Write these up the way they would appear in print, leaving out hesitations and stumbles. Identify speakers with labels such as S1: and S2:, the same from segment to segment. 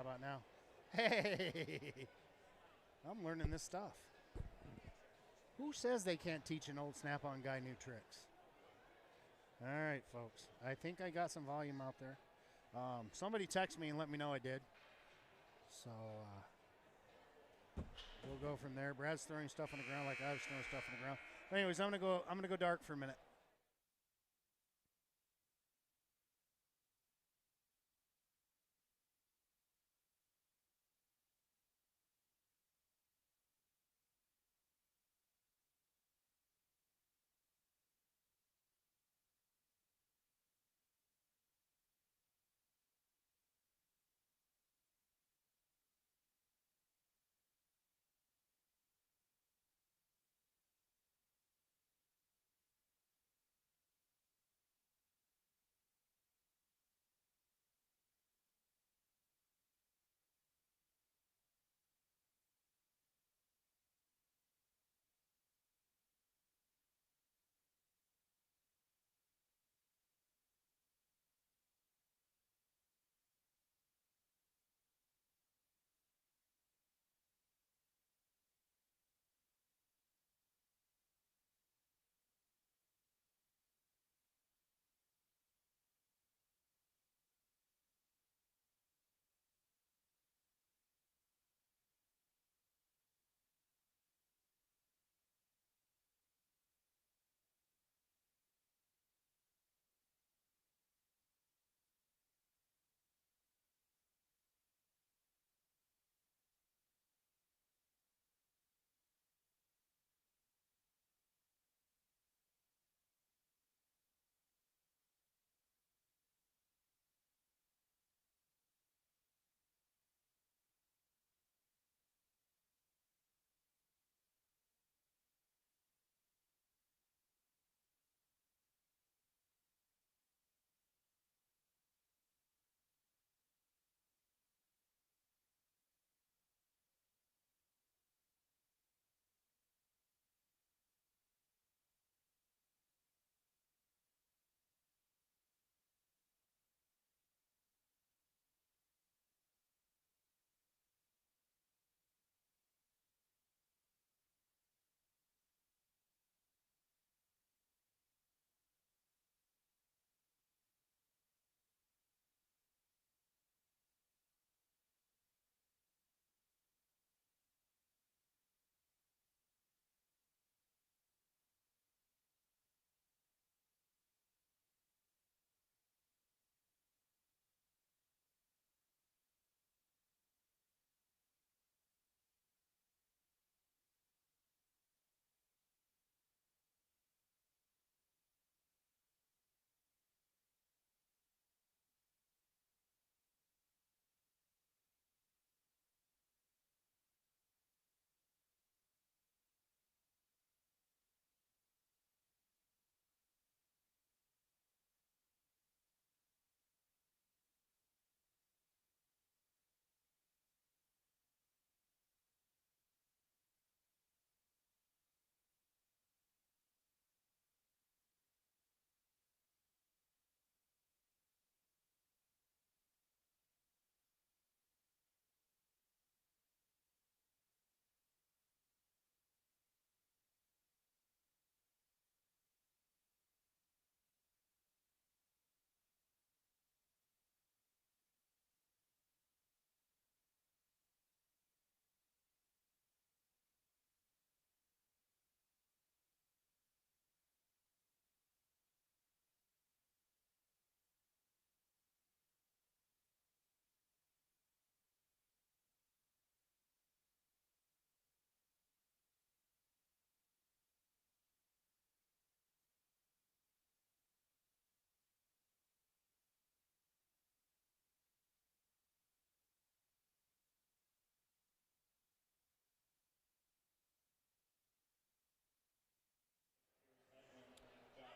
S1: about now? Hey, I'm learning this stuff. Who says they can't teach an old Snap-on guy new tricks? All right, folks. I think I got some volume out there. Somebody text me and let me know I did. So we'll go from there. Brad's throwing stuff on the ground like I was throwing stuff on the ground. But anyways, I'm gonna go dark for a minute.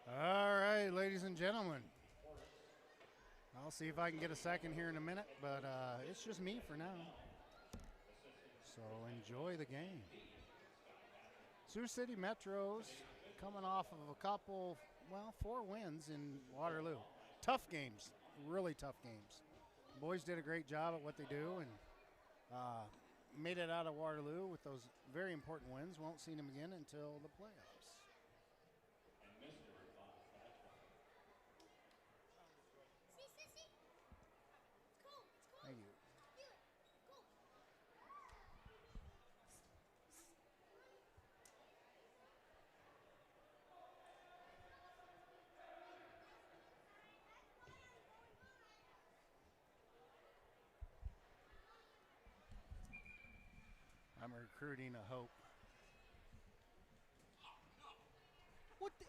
S1: All right, ladies and gentlemen. I'll see if I can get a second here in a minute, but it's just me for now. So enjoy the game. Sioux City Metros coming off of a couple, well, 4 wins in Waterloo. Tough games, really tough games. Boys did a great job at what they do and made it out of Waterloo with those very important wins. Won't see them again until the playoffs. Thank you. I'm recruiting a Hope. What the?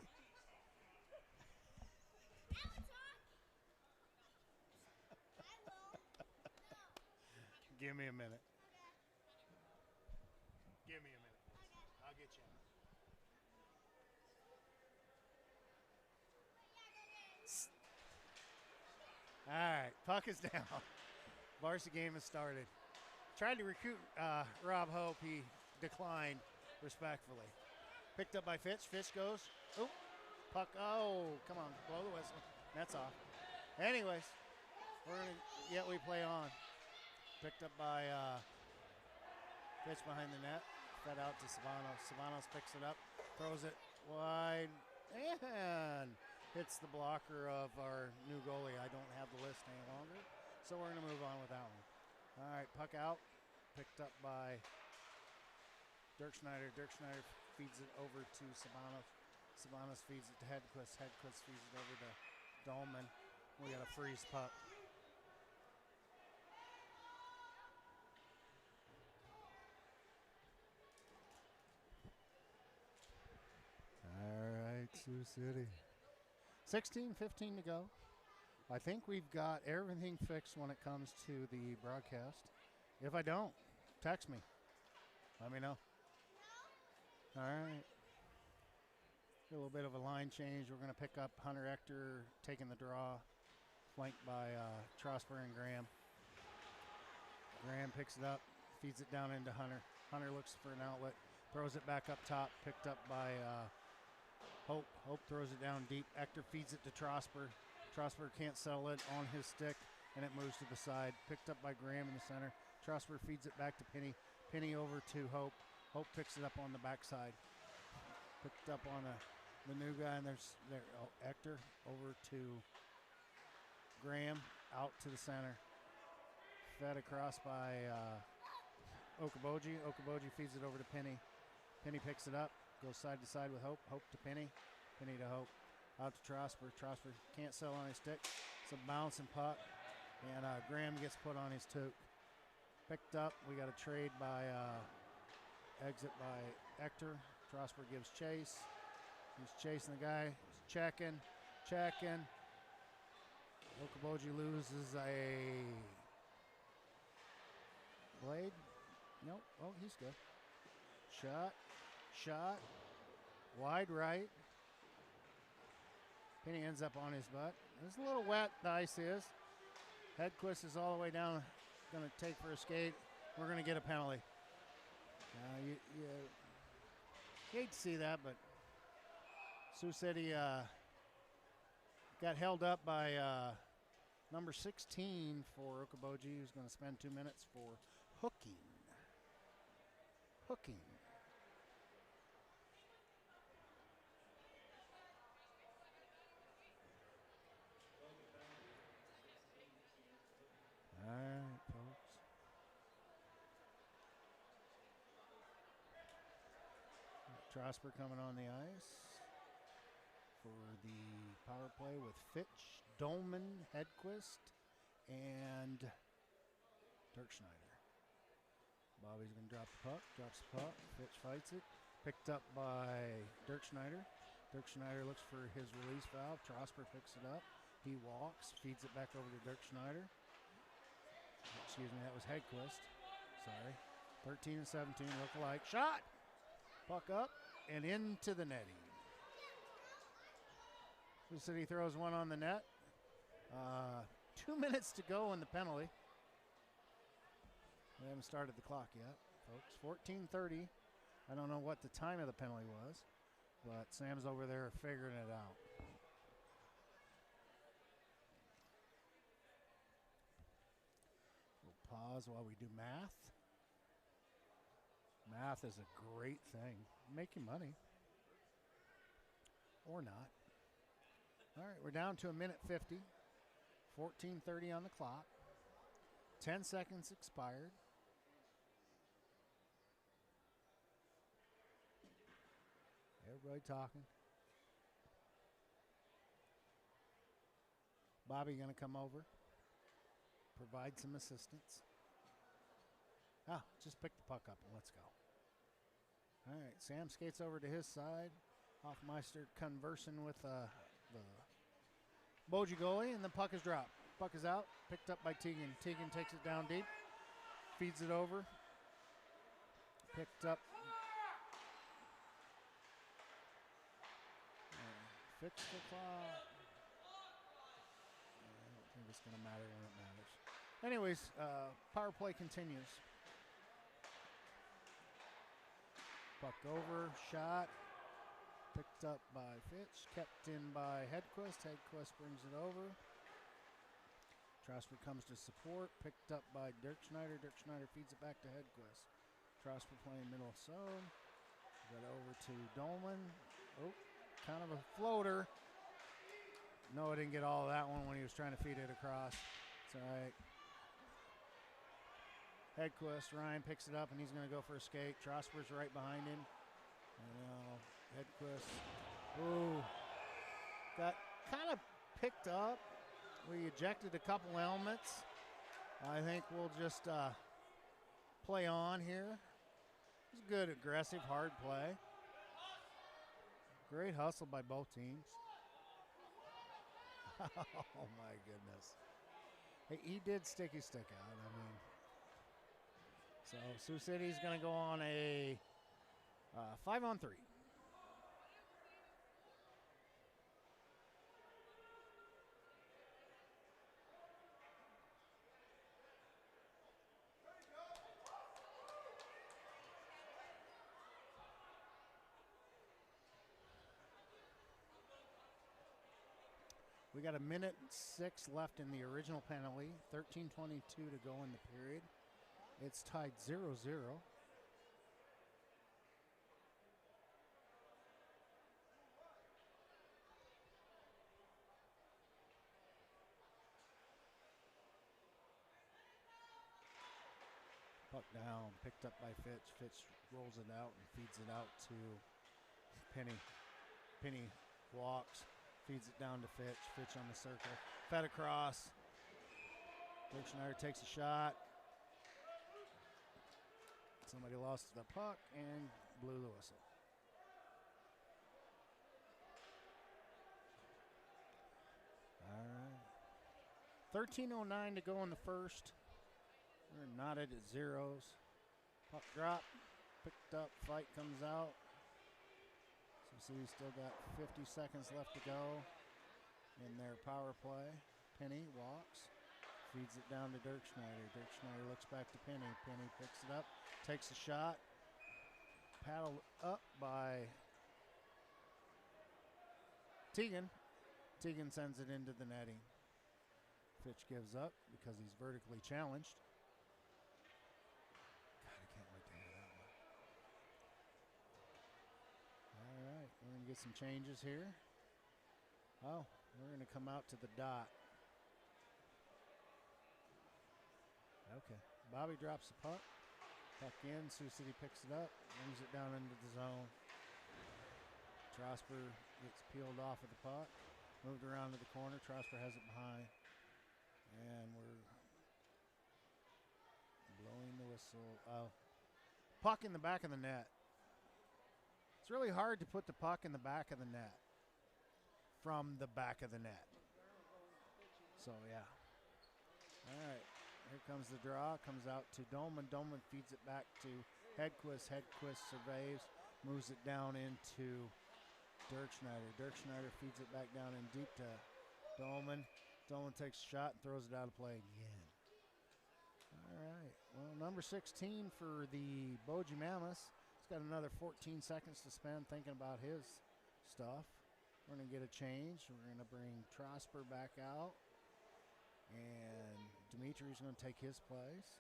S1: Give me a minute. Give me a minute. I'll get you. All right, puck is down. Varsity game has started. Tried to recruit Rob Hope. He declined respectfully. Picked up by Fitch. Fitch goes. Oh, puck. Oh, come on. Blow the whistle. That's off. Anyways, yet we play on. Picked up by Fitch behind the net. Fed out to Savanos. Savanos picks it up. Throws it wide. And hits the blocker of our new goalie. I don't have the list any longer. So we're going to move on with that one. All right, puck out. Picked up by Dirk Schneider. Dirk Schneider feeds it over to Savanos. Savanos feeds it to Hedquist. Hedquist feeds it over to Dolman. We got a freeze puck. All right, Sioux City. 16:15 to go. I think we've got everything fixed when it comes to the broadcast. If I don't, text me. Let me know. All right. A little bit of a line change. We're going to pick up Hunter Ector taking the draw, flanked by Trosper and Graham. Graham picks it up, feeds it down into Hunter. Hunter looks for an outlet, throws it back up top, picked up by Hope. Hope throws it down deep. Ector feeds it to Trosper. Trosper can't settle it on his stick, and it moves to the side. Picked up by Graham in the center. Trosper feeds it back to Penny. Penny over to Hope. Hope picks it up on the backside. Picked up on the new guy, and there's Ector over to Graham, out to the center. Fed across by Okaboji. Okaboji feeds it over to Penny. Penny picks it up, goes side to side with Hope. Hope to Penny. Penny to Hope. Out to Trosper. Trosper can't settle on his stick. It's a bouncing puck. And Graham gets put on his toque. Picked up. We got a trade by exit by Ector. Trosper gives chase. He's chasing the guy. He's checking. Okaboji loses a blade. Nope. Oh, he's good. Shot. Wide right. Penny ends up on his butt. It's a little wet, the ice is. Hedquist is all the way down, going to take for a skate. We're going to get a penalty. You hate to see that, but Sioux City got held up by number 16 for Okaboji, who's going to spend 2 minutes for hooking. All right, folks. Trosper coming on the ice for the power play with Fitch, Dolman, Hedquist, and Dirk Schneider. Bobby's going to drop the puck, drops the puck. Fitch fights it. Picked up by Dirk Schneider. Dirk Schneider looks for his release valve. Trosper picks it up. He walks, feeds it back over to Dirk Schneider. Excuse me, that was Hedquist. Sorry. 13 and 17 look alike. Shot! Puck up and into the netting. Sioux City throws one on the net. 2 minutes to go in the penalty. We haven't started the clock yet, folks. 14:30. I don't know what the time of the penalty was, but Sam's over there figuring it out. pause while we do math. Math is a great thing. Make you money. Or not. All right, we're down to 1:50. 14:30 on the clock. 10 seconds expired. Everybody talking. Bobby going to come over, provide some assistance. Just pick the puck up and let's go. All right, Sam skates over to his side. Hoffmeister conversing with the Boji goalie, and the puck is dropped. Puck is out, picked up by Teagan. Teagan takes it down deep, feeds it over. Picked up. Fix the clock. I don't think it's going to matter when it matters. Anyways, power play continues. Puck over, shot. Picked up by Fitch, kept in by Hedquist. Hedquist brings it over. Trosper comes to support, picked up by Dirk Schneider. Dirk Schneider feeds it back to Hedquist. Trosper playing middle zone. Got over to Dolman. Oh, kind of a floater. No, I didn't get all of that one when he was trying to feed it across. It's all right. Hedquist, Ryan picks it up, and he's going to go for a skate. Trosper's right behind him. Hedquist. Ooh. Got kind of picked up. We ejected a couple elements. I think we'll just play on here. It's good, aggressive, hard play. Great hustle by both teams. Oh, my goodness. Hey, he did stick his stick out. I mean, so Sioux City's going to go on a 5-on-3. We got 1:06 left in the original penalty. 13:22 to go in the period. It's tied 0-0. Puck down, picked up by Fitch. Fitch rolls it out and feeds it out to Penny. Penny walks. Feeds it down to Fitch. Fitch on the circle. Fed across. Dirk Schneider takes a shot. Somebody lost the puck and blew the whistle. All right. 13:09 to go in the first. We're knotted at zeros. Puck drop. Picked up. Fight comes out. So we still got 50 seconds left to go in their power play. Penny walks, feeds it down to Dirk Schneider. Dirk Schneider looks back to Penny. Penny picks it up, takes a shot. Paddled up by Teagan. Teagan sends it into the netting. Fitch gives up because he's vertically challenged. We're going to get some changes here. Oh, we're going to come out to the dot. Okay. Bobby drops the puck. Puck in. Sioux City picks it up. Brings it down into the zone. Trosper gets peeled off of the puck. Moved around to the corner. Trosper has it behind. And we're blowing the whistle. Oh. Puck in the back of the net. It's really hard to put the puck in the back of the net from the back of the net. So, yeah. All right. Here comes the draw. Comes out to Dolman. Dolman feeds it back to Hedquist. Hedquist surveys. Moves it down into Dirk Schneider. Dirk Schneider feeds it back down in deep to Dolman. Dolman takes a shot and throws it out of play again. All right. Well, number 16 for the Boji Mammoths. Got another 14 seconds to spend thinking about his stuff. We're going to get a change. We're going to bring Trosper back out. And Dimitri's going to take his place.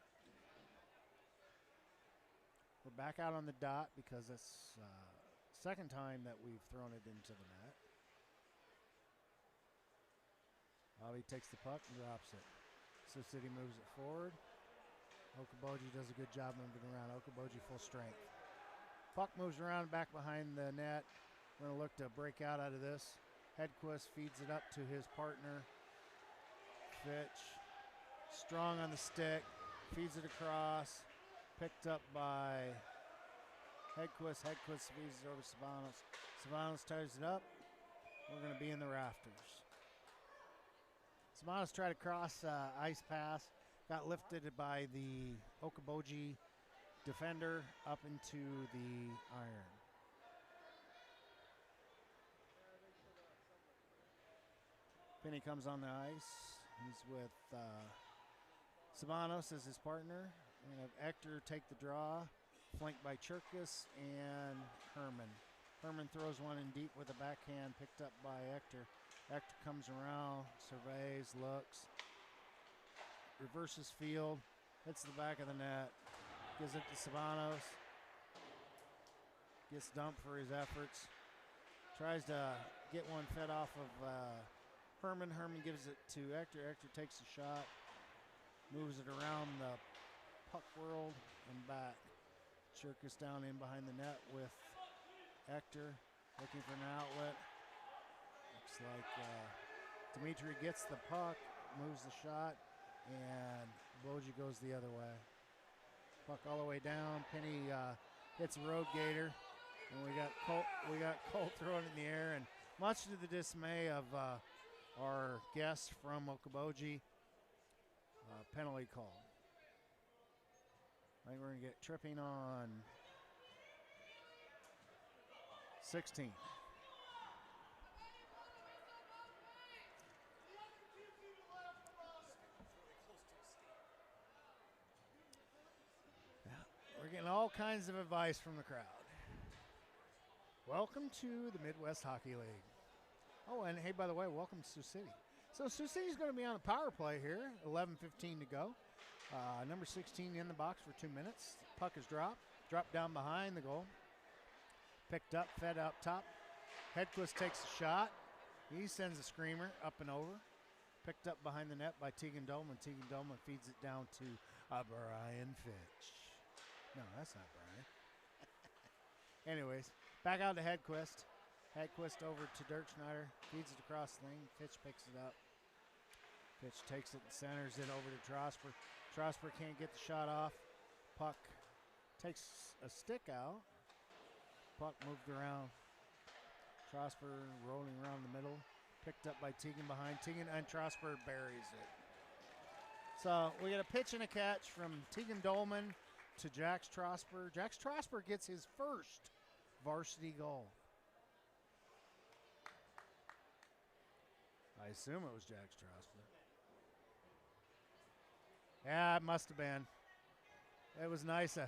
S1: We're back out on the dot because it's second time that we've thrown it into the net. Bobby takes the puck and drops it. Sioux City moves it forward. Okoboji does a good job moving around. Okoboji full strength. Puck moves around back behind the net. We're going to look to break out of this. Hedquist feeds it up to his partner. Fitch, strong on the stick, feeds it across. Picked up by Hedquist. Hedquist feeds it over to Savanos. Savanos ties it up. We're going to be in the rafters. Savanos tried to cross ice pass. Got lifted by the Okoboji defender up into the iron. Penny comes on the ice. He's with Savanos as his partner. We're going to have Ector take the draw, flanked by Cherkis and Herman. Herman throws one in deep with a backhand, picked up by Ector. Ector comes around, surveys, looks, reverses field, hits the back of the net, gives it to Savanos, gets dumped for his efforts, tries to get one fed off of Herman. Herman gives it to Ector. Ector takes a shot, moves it around the puck world and back. Cherkis down in behind the net with Ector, looking for an outlet. Looks like Dimitri gets the puck, moves the shot, and Boji goes the other way. Puck all the way down. Penny hits a road gator, and we got Colt throwing it in the air, and much to the dismay of our guests from Okoboji, penalty call. I think we're going to get tripping on 16. Yeah, we're getting all kinds of advice from the crowd. Welcome to the Midwest Hockey League. Oh, and hey, by the way, welcome to Sioux City. So Sioux City's going to be on a power play here, 11:15 to go. Number 16 in the box for 2 minutes. Puck is dropped down behind the goal. Picked up, fed up top. Hedquist takes a shot. He sends a screamer up and over. Picked up behind the net by Tegan Dolman. Tegan Dolman feeds it down to Brian Fitch. No, that's not Brian. Anyways, back out to Hedquist. Hedquist over to Dirk Schneider. Feeds it across the thing. Fitch picks it up. Fitch takes it and centers it over to Trosper. Trosper can't get the shot off. Puck takes a stick out. Puck moved around. Trosper rolling around the middle. Picked up by Tegan behind. Tegan and Trosper buries it. So we get a pitch and a catch from Tegan Dolman to Jax Trosper. Jax Trosper gets his first varsity goal. I assume it was Jax Trosper. Yeah, it must have been. It was nice of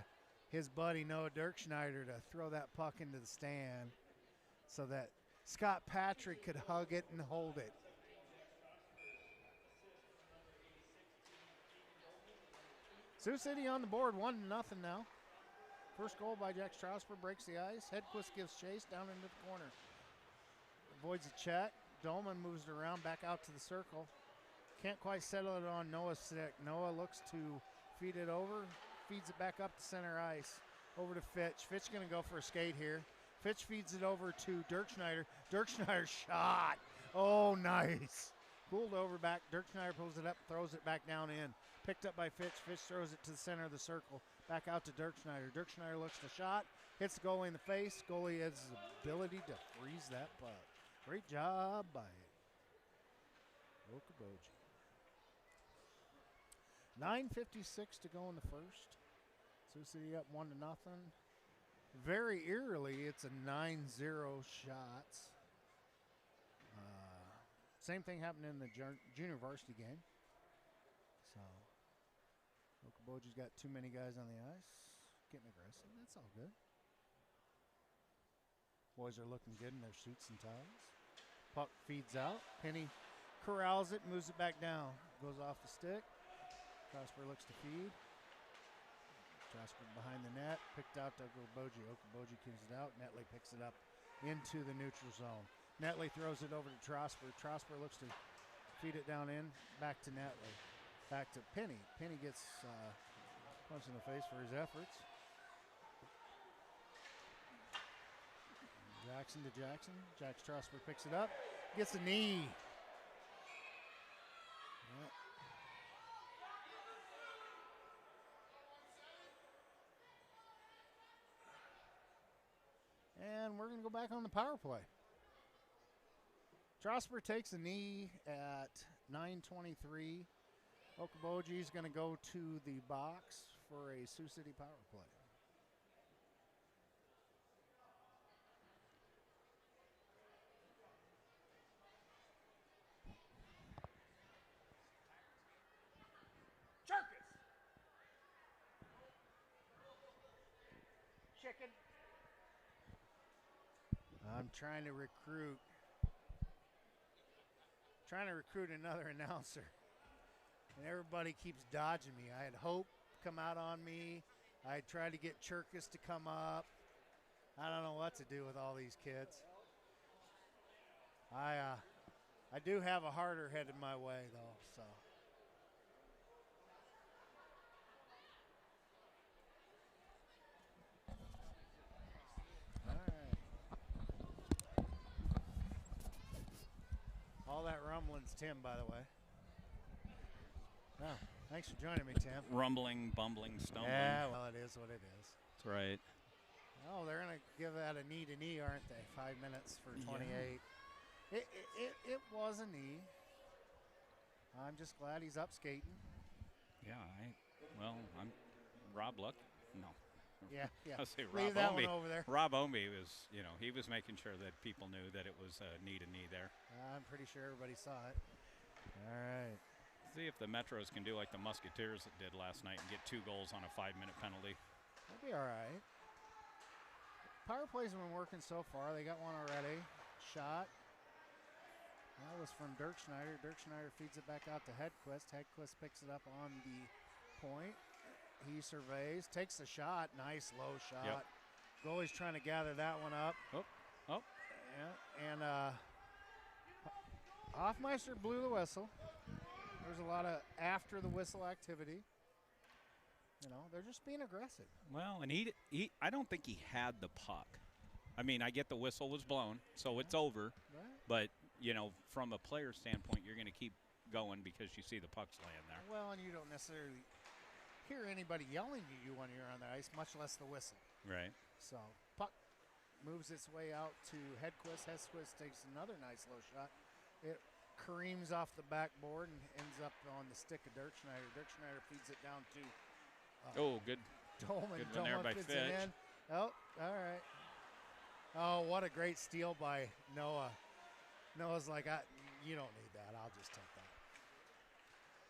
S1: his buddy Noah Dirk Schneider to throw that puck into the stand so that Scott Patrick could hug it and hold it. Sioux City on the board, 1-0 now. First goal by Jax Trosper breaks the ice. Hedquist gives chase down into the corner. Avoids a check. Dolman moves it around back out to the circle. Can't quite settle it on Noah's stick. Noah looks to feed it over, feeds it back up to center ice. Over to Fitch. Fitch going to go for a skate here. Fitch feeds it over to Dirk Schneider. Dirk Schneider shot. Oh, nice. Cooled over back. Dirk Schneider pulls it up, throws it back down in. Picked up by Fitch. Fitch throws it to the center of the circle. Back out to Dirk Schneider. Dirk Schneider looks the shot. Hits the goalie in the face. Goalie has the ability to freeze that puck. Great job by Okoboji. 9:56 to go in the first. Sioux City up 1-0. Very eerily, it's a 9-0 shots. Same thing happened in the junior varsity game. So Okoboji's got too many guys on the ice. Getting aggressive. That's all good. Boys are looking good in their suits and ties. Puck feeds out. Penny corrals it, moves it back down. Goes off the stick. Trosper looks to feed. Strasburg behind the net, picked out to Boji. Boji keeps it out. Netley picks it up into the neutral zone. Netley throws it over to Strasburg. Strasburg looks to feed it down in, back to Netley. Back to Penny. Penny gets punched in the face for his efforts. Jackson to Jackson. Jack Strasburg picks it up. Gets a knee. And we're going to go back on the power play. Strasburg takes a knee at 9:23. Okoboji is going to go to the box for a Sioux City power play. Chicken. I'm trying to recruit another announcer, and everybody keeps dodging me. I had Hope come out on me. I tried to get Chirkus to come up. I don't know what to do with all these kids. I do have a harder headed my way though, so. All that rumbling's Tim, by the way. Oh, thanks for joining me, Tim.
S2: Rumbling, bumbling, stumbling.
S1: Yeah, well, it is what it is.
S2: That's right.
S1: Oh, they're going to give that a knee-to-knee, aren't they? 5 minutes for 28. Yeah. It was a knee. I'm just glad he's up skating.
S2: Yeah, I'm Rob Luck. No.
S1: Yeah.
S2: I'll say
S1: Leave
S2: Rob
S1: that
S2: Omby.
S1: one over there.
S2: Rob Omby was, he was making sure that people knew that it was a knee-to-knee there.
S1: I'm pretty sure everybody saw it. All right.
S2: See if the Metros can do like the Musketeers that did last night and get 2 goals on a 5-minute penalty.
S1: That'll be all right. Power plays have been working so far. They got one already. Shot. That was from Dirk Schneider. Dirk Schneider feeds it back out to Hedquist. Hedquist picks it up on the point. He surveys, takes the shot. Nice low shot.
S2: Yep.
S1: Goalie's trying to gather that one up.
S2: Oh.
S1: Yeah, and Hoffmeister blew the whistle. There's a lot of after the whistle activity. They're just being aggressive.
S2: Well, and he I don't think he had the puck. I mean, I get the whistle was blown, so it's over.
S1: Right.
S2: But, from a player standpoint, you're going to keep going because you see the puck's laying there.
S1: Well, and you don't necessarily hear anybody yelling at you when you're on the ice, much less the whistle.
S2: Right.
S1: So, puck moves its way out to Hedquist. Hedquist takes another nice low shot. It careens off the backboard and ends up on the stick of Dirk Schneider. Dirk Schneider feeds it down to
S2: Good.
S1: Dolman.
S2: Good one there by
S1: fits
S2: Fitch.
S1: it in. Oh, all right. Oh, what a great steal by Noah. Noah's like, you don't need that. I'll just take that.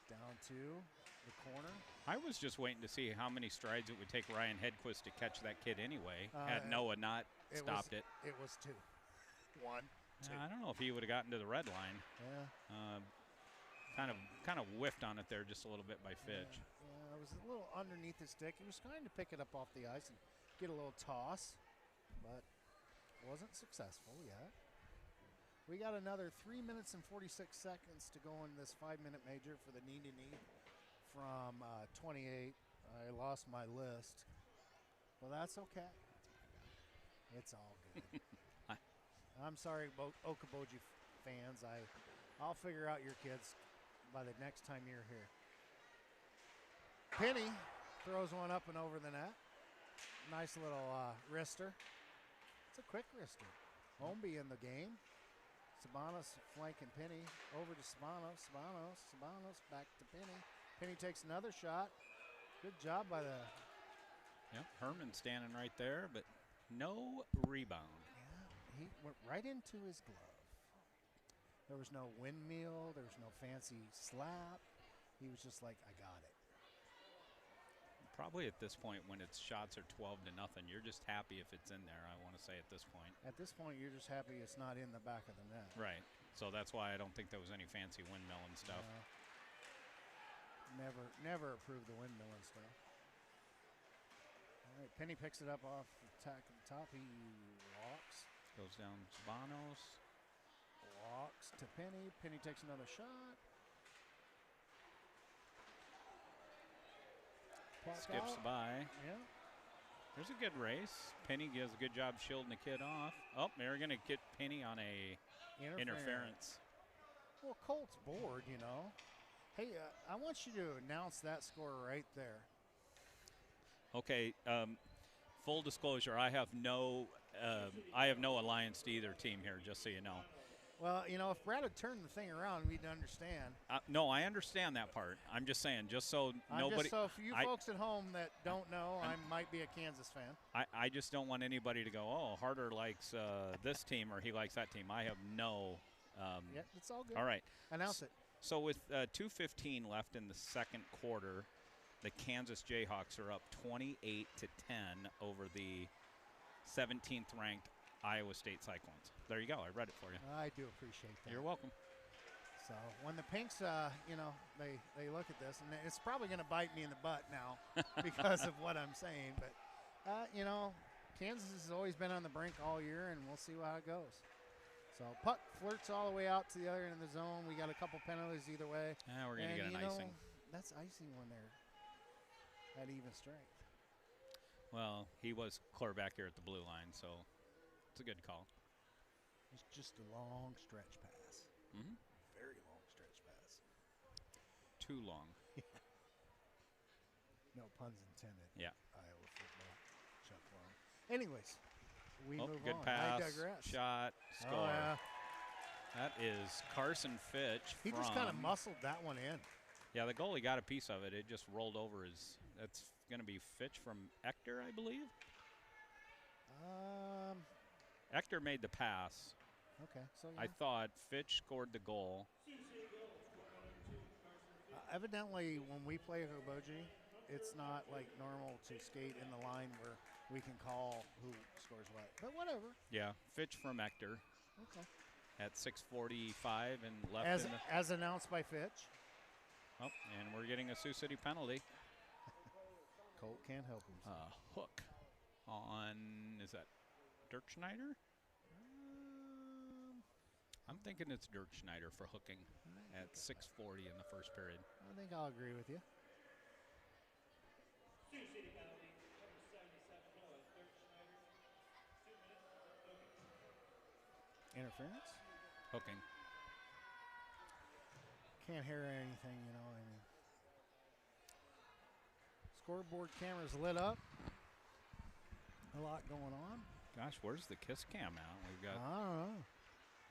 S1: Down to the corner.
S2: I was just waiting to see how many strides it would take Ryan Hedquist to catch that kid anyway, had Noah not stopped it.
S1: It was 2. 1, 2.
S2: I don't know if he would have gotten to the red line.
S1: Yeah.
S2: Kind of whiffed on it there just a little bit by Fitch.
S1: Yeah, it was a little underneath the stick. He was trying to pick it up off the ice and get a little toss, but wasn't successful yet. We got another 3 minutes and 46 seconds to go in this 5-minute major for the knee-to-knee from 28. I lost my list. Well, that's okay. It's all good. I'm sorry, Okoboji fans. I'll figure out your kids by the next time you're here. Penny throws one up and over the net. Nice little wrister. It's a quick wrister. Omby in the game. Sabanos flanking Penny. Over to Sabanos. Sabanos back to Penny. Penny takes another shot. Good job by the...
S2: Yep, Herman standing right there, but no rebound.
S1: Yeah, he went right into his glove. There was no windmill. There was no fancy slap. He was just like, I got it.
S2: Probably at this point when its shots are 12-0, you're just happy if it's in there, I want to say at this point.
S1: At this point, you're just happy it's not in the back of the net.
S2: Right. So that's why I don't think there was any fancy windmill and stuff.
S1: Never approved the windmill and stuff. All right, Penny picks it up off the tack at the top. He walks.
S2: Goes down Zabanos.
S1: Walks to Penny. Penny takes another shot.
S2: Skips by.
S1: Yeah.
S2: There's a good race. Penny does a good job shielding the kid off. Oh, they're going to get Penny on a interference.
S1: Well, Colt's bored, you know. Hey, I want you to announce that score right there.
S2: Okay. Full disclosure, I have no alliance to either team here, just so you know.
S1: Well, you know, if Brad had turned the thing around, we'd understand.
S2: No, I understand that part. I'm just saying, just so nobody.
S1: So for you folks at home that don't know, I might be a Kansas fan.
S2: I just don't want anybody to go, oh, Harder likes this team or he likes that team. I have no.
S1: Yeah, it's all good.
S2: All right.
S1: Announce it.
S2: So with 2:15 left in the second quarter, the Kansas Jayhawks are up 28-10 over the 17th ranked Iowa State Cyclones. There you go. I read it for you.
S1: I do appreciate that.
S2: You're welcome.
S1: So when the Pinks, you know, they look at this, and it's probably going to bite me in the butt now because of what I'm saying. But, you know, Kansas has always been on the brink all year, and we'll see how it goes. So puck flirts all the way out to the other end of the zone. We got a couple penalties either way.
S2: Yeah, we're going to get an icing.
S1: That's icing when they're at even strength.
S2: Well, he was clear back here at the blue line, so it's a good call.
S1: It's just a long stretch pass.
S2: Mm-hmm.
S1: Very long stretch pass.
S2: Too long.
S1: No puns intended.
S2: Yeah.
S1: Iowa football. Chuck long. Anyways, we move
S2: good
S1: on.
S2: pass.
S1: I digress.
S2: Shot. Score.
S1: Oh, yeah.
S2: That is Carson Fitch.
S1: He just kind of muscled that one in.
S2: Yeah, the goalie got a piece of it. It just rolled over his. That's going to be Fitch from Ector, I believe. Ector made the pass.
S1: Okay. So yeah.
S2: I thought Fitch scored the goal.
S1: Evidently, when we play Boji, it's not like normal to skate in the line where we can call who scores what. But whatever.
S2: Yeah, Fitch from Ector.
S1: Okay.
S2: At 6:45 and left.
S1: As announced by Fitch.
S2: Oh, and we're getting a Sioux City penalty.
S1: Colt can't help himself.
S2: Hook on, is that Dirk Schneider? I'm thinking it's Dirk Schneider for hooking at 6:40 in the first period.
S1: I think I'll agree with you. Interference?
S2: Hooking.
S1: Can't hear anything, you know. I mean, scoreboard camera's lit up. A lot going on.
S2: Gosh, where's the kiss cam out? We've got
S1: I don't know.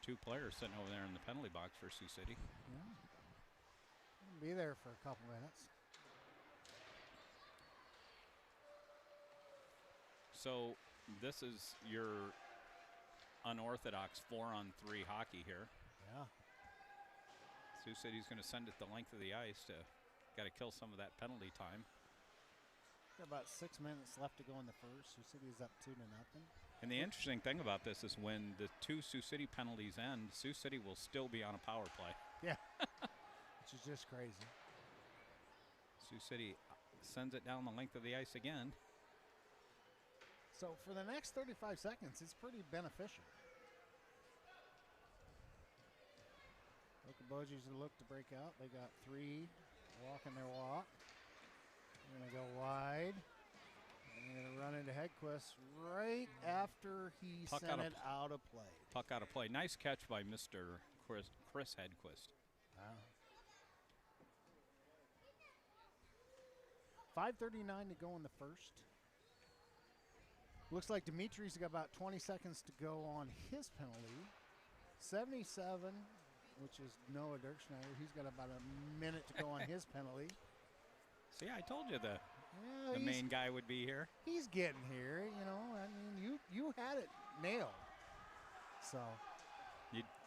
S2: 2 players sitting over there in the penalty box for Sioux City.
S1: Yeah. I'll be there for a couple minutes.
S2: So this is your unorthodox 4-on-3 hockey here.
S1: Yeah.
S2: Sioux City's going to send it the length of the ice to got to kill some of that penalty time.
S1: Got about 6 minutes left to go in the first. Sioux City's up 2-0.
S2: And the interesting thing about this is when the 2 Sioux City penalties end, Sioux City will still be on a power play.
S1: Yeah, which is just crazy.
S2: Sioux City sends it down the length of the ice again.
S1: So for the next 35 seconds, it's pretty beneficial. Boji's look to break out. They got 3 walking their walk. They're going to go wide. They're going to run into Hedquist right after he sent it out of play.
S2: Puck out of play. Nice catch by Mr. Chris Hedquist.
S1: Wow. 5:39 to go in the first. Looks like Dimitri's got about 20 seconds to go on his penalty. 77, which is Noah Dirkschneider. He's got about a minute to go on his penalty.
S2: See, I told you the main guy would be here.
S1: He's getting here, you know. I mean, you had it nailed. So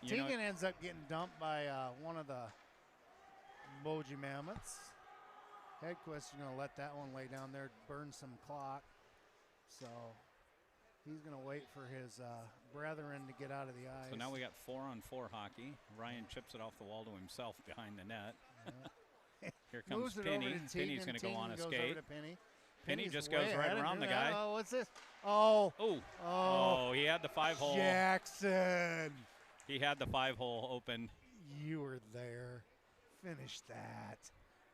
S1: Tegan ends up getting dumped by one of the Boji Mammoths. Hedquist, going to let that one lay down there, burn some clock. So he's going to wait for his brethren to get out of the ice.
S2: So now we got 4-on-4 hockey. Ryan chips it off the wall to himself behind the net. Here comes Penny. Penny's going to go on a skate.
S1: Penny.
S2: Penny just goes right around the guy.
S1: Oh, what's this? Oh.
S2: Oh, he had the 5-hole.
S1: Jackson.
S2: He had the 5-hole open.
S1: You were there. Finish that.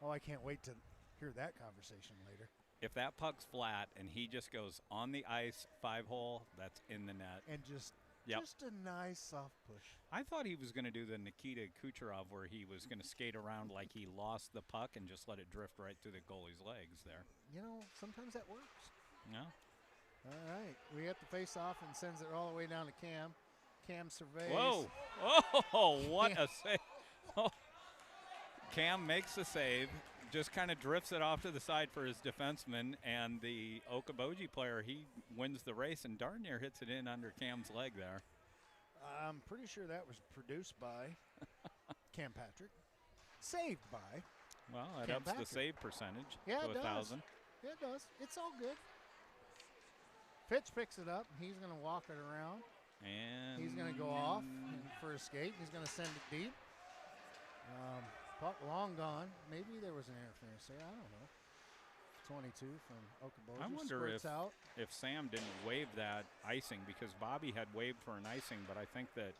S1: Oh, I can't wait to hear that conversation later.
S2: If that puck's flat and he just goes on the ice, 5-hole, that's in the net.
S1: And just a nice soft push.
S2: I thought he was going to do the Nikita Kucherov where he was going to skate around like he lost the puck and just let it drift right through the goalie's legs there.
S1: You know, sometimes that works.
S2: Yeah.
S1: All right. We have to face off and sends it all the way down to Cam. Cam surveys.
S2: Whoa. Oh, what a save. Oh. Cam makes the save, just kind of drifts it off to the side for his defenseman, and the Boji player, he wins the race and darn near hits it in under Cam's leg there.
S1: I'm pretty sure that was produced by Cam Patrick. Saved by
S2: Well, it
S1: Cam
S2: ups
S1: Patrick.
S2: the save percentage
S1: Yeah,
S2: to
S1: it does.
S2: 1,000.
S1: Yeah, it does. It's all good. Fitch picks it up. He's going to walk it around.
S2: And
S1: He's going to go off for a skate. He's going to send it deep. Puck long gone. Maybe there was an interference there. I don't know. 22 from Okoboji.
S2: I wonder if Sam didn't waive that icing, because Bobby had waived for an icing, but I think that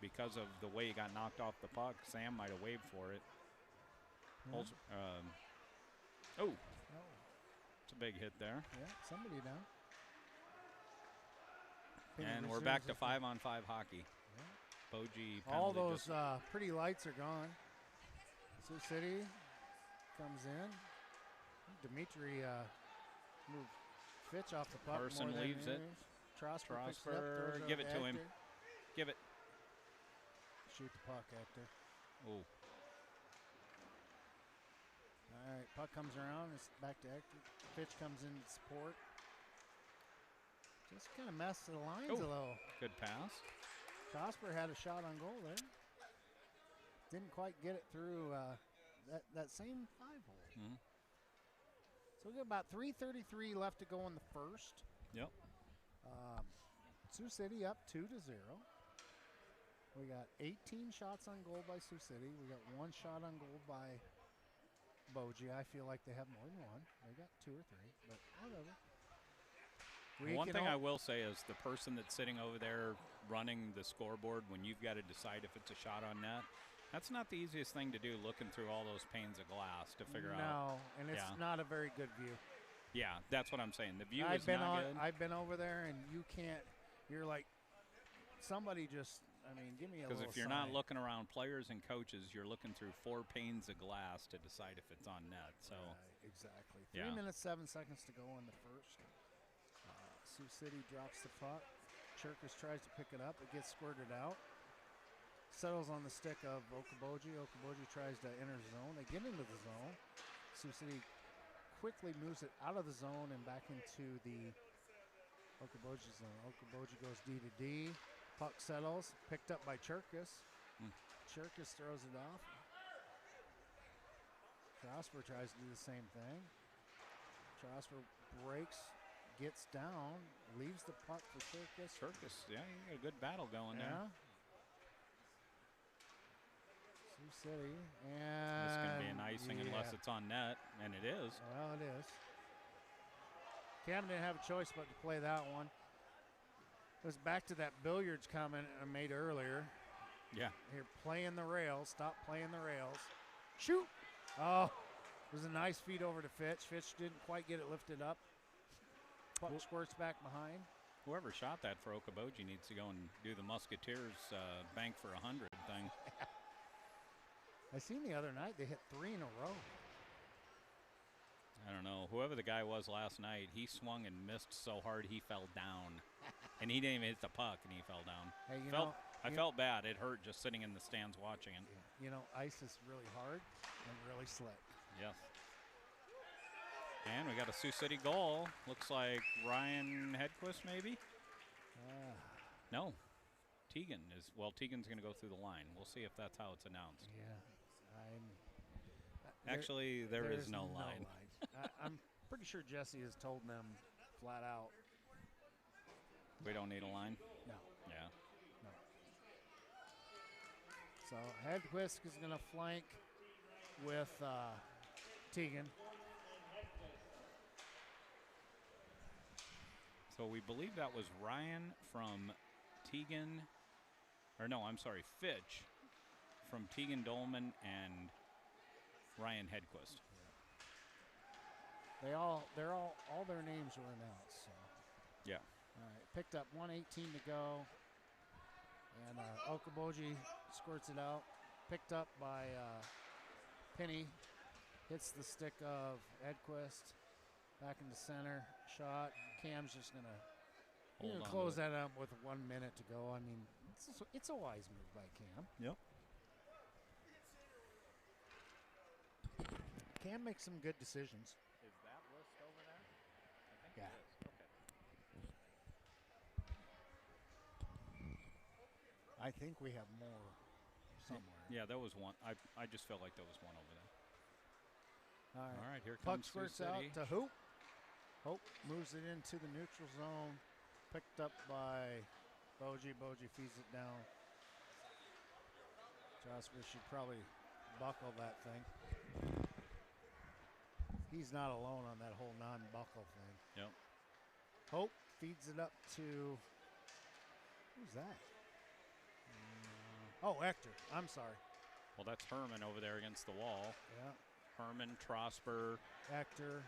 S2: because of the way he got knocked off the puck, Sam might have waived for it.
S1: Yeah.
S2: Also, it's a big hit there.
S1: Yeah, somebody down.
S2: And we're back to 5-on-5 hockey.
S1: Yeah.
S2: Boji
S1: All
S2: penalty
S1: those pretty lights are gone. Sioux City comes in. Dimitri moved Fitch off the puck.
S2: Person leaves it.
S1: Trosper picks it up, throws
S2: give it to him.
S1: Hector.
S2: Give it.
S1: Shoot the puck, Hector.
S2: Oh.
S1: All right, puck comes around. It's back to Hector. Fitch comes in to support. Just kind of messed the lines a little.
S2: Good pass.
S1: Trosper had a shot on goal there. Didn't quite get it through that same 5-hole.
S2: Mm-hmm.
S1: So we got about 3:33 left to go in the first.
S2: Yep.
S1: Sioux City up 2-0. We got 18 shots on goal by Sioux City. We got 1 shot on goal by Boji. I feel like they have more than one. They got 2 or 3, but whatever.
S2: One thing I will say is the person that's sitting over there running the scoreboard, when you've got to decide if it's a shot on net, that's not the easiest thing to do, looking through all those panes of glass to figure out.
S1: No, and it's not a very good view.
S2: Yeah, that's what I'm saying. The view is not good.
S1: I've been over there, and you can't. You're like, somebody just. I mean, give me a little.
S2: Because if you're not looking around players and coaches, you're looking through 4 panes of glass to decide if it's on net. So
S1: exactly. 3 minutes 7 seconds to go in the first. Sioux City drops the puck. Cherkis tries to pick it up. It gets squirted out. Settles on the stick of Okoboji. Okoboji tries to enter the zone. They get into the zone. Sioux City quickly moves it out of the zone and back into the Okoboji zone. Okoboji goes D to D. Puck settles. Picked up by Cherkis. Cherkis throws it off. Trosper tries to do the same thing. Trosper breaks. Gets down, leaves the puck for Cherkis.
S2: Cherkis, yeah, you got a good battle going there.
S1: Sioux City, and
S2: this can be an icing unless it's on net, and it is.
S1: Well, it is. Cam didn't have a choice but to play that one. It was back to that billiards comment I made earlier.
S2: Yeah.
S1: Here, playing the rails. Stop playing the rails. Shoot! Oh, it was a nice feed over to Fitch. Fitch didn't quite get it lifted up. Puck squirts back behind.
S2: Whoever shot that for Okoboji needs to go and do the Musketeers bank for 100 thing.
S1: I seen the other night they hit 3 in a row.
S2: I don't know. Whoever the guy was last night, he swung and missed so hard he fell down. And he didn't even hit the puck, and he fell down.
S1: Hey,
S2: I felt bad. It hurt just sitting in the stands watching it.
S1: You know, ice is really hard and really slick.
S2: Yes. And we got a Sioux City goal. Looks like Ryan Hedquist, maybe? No. Tegan is. Well, Tegan's going to go through the line. We'll see if that's how it's announced.
S1: Yeah.
S2: Actually, there is no line.
S1: I'm pretty sure Jesse has told them flat out.
S2: We don't need a line?
S1: No.
S2: Yeah.
S1: No. So Hedquist is going to flank with Tegan.
S2: So we believe that was Ryan from Tegan, or no, I'm sorry, Fitch from Tegan Dolman and Ryan Hedquist.
S1: All their names were announced. So.
S2: Yeah.
S1: All right, picked up 1:18 to go, and Boji squirts it out. Picked up by Penny, hits the stick of Edquist, back into center, shot. Cam's just gonna close that up with 1 minute to go. I mean, it's a wise move by Cam.
S2: Yep.
S1: Cam makes some good decisions.
S2: Is that list over there? I think
S1: yeah.
S2: It is. Okay.
S1: I think we have more somewhere.
S2: Yeah, there was one. I just felt like there was one over there.
S1: All right,
S2: here
S1: puck
S2: comes
S1: squirts
S2: Sioux
S1: out
S2: City.
S1: to Hope. Hope moves it into the neutral zone. Picked up by Boji. Boji feeds it down. Jasper should probably buckle that thing. He's not alone on that whole non-buckle thing.
S2: Yep.
S1: Hope feeds it up to, who's that? Hector. I'm sorry.
S2: Well, that's Herman over there against the wall.
S1: Yeah.
S2: Herman, Trosper.
S1: Hector.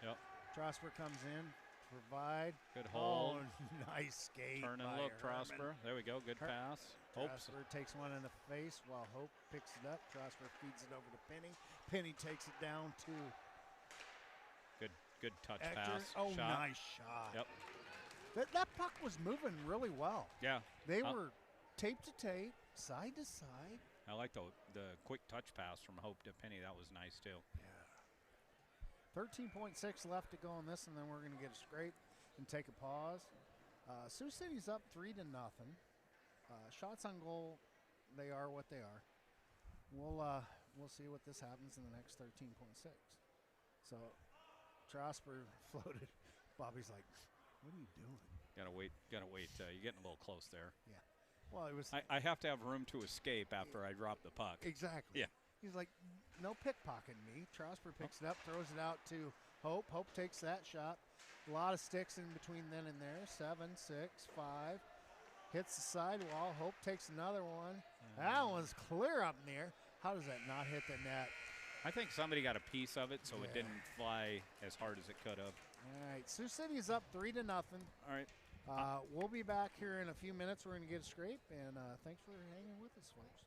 S2: Yep.
S1: Trosper comes in, provide.
S2: Good hold.
S1: Oh, nice skate.
S2: Turn and
S1: by
S2: look,
S1: Herman.
S2: Trosper. There we go. Good pass.
S1: Trosper takes one in the face while Hope picks it up. Trosper feeds it over to Penny. Penny takes it down to
S2: Good touch
S1: Hector.
S2: pass.
S1: Oh,
S2: shot.
S1: nice shot.
S2: Yep.
S1: That puck was moving really well.
S2: Yeah.
S1: They were tape to tape, side to side.
S2: I like the quick touch pass from Hope to Penny. That was nice, too.
S1: Yeah. 13.6 left to go on this, and then we're going to get a scrape and take a pause. Sioux City's up 3-0. Shots on goal, they are what they are. We'll see what this happens in the next 13.6. So Trosper floated. Bobby's like, what are you doing?
S2: Gotta wait. You're getting a little close there.
S1: Yeah. Well, it was.
S2: I have to have room to escape after I drop the puck.
S1: Exactly.
S2: Yeah.
S1: He's like, no pickpocketing me. Trosper picks it up, throws it out to Hope. Hope takes that shot. A lot of sticks in between then and there. 7, 6, 5. Hits the sidewall. Hope takes another one. That one's clear up in the air. How does that not hit the net?
S2: I think somebody got a piece of it, so it didn't fly as hard as it could have.
S1: All right. Sioux City's up 3-0.
S2: All right.
S1: We'll be back here in a few minutes. We're going to get a scrape, and thanks for hanging with us, folks.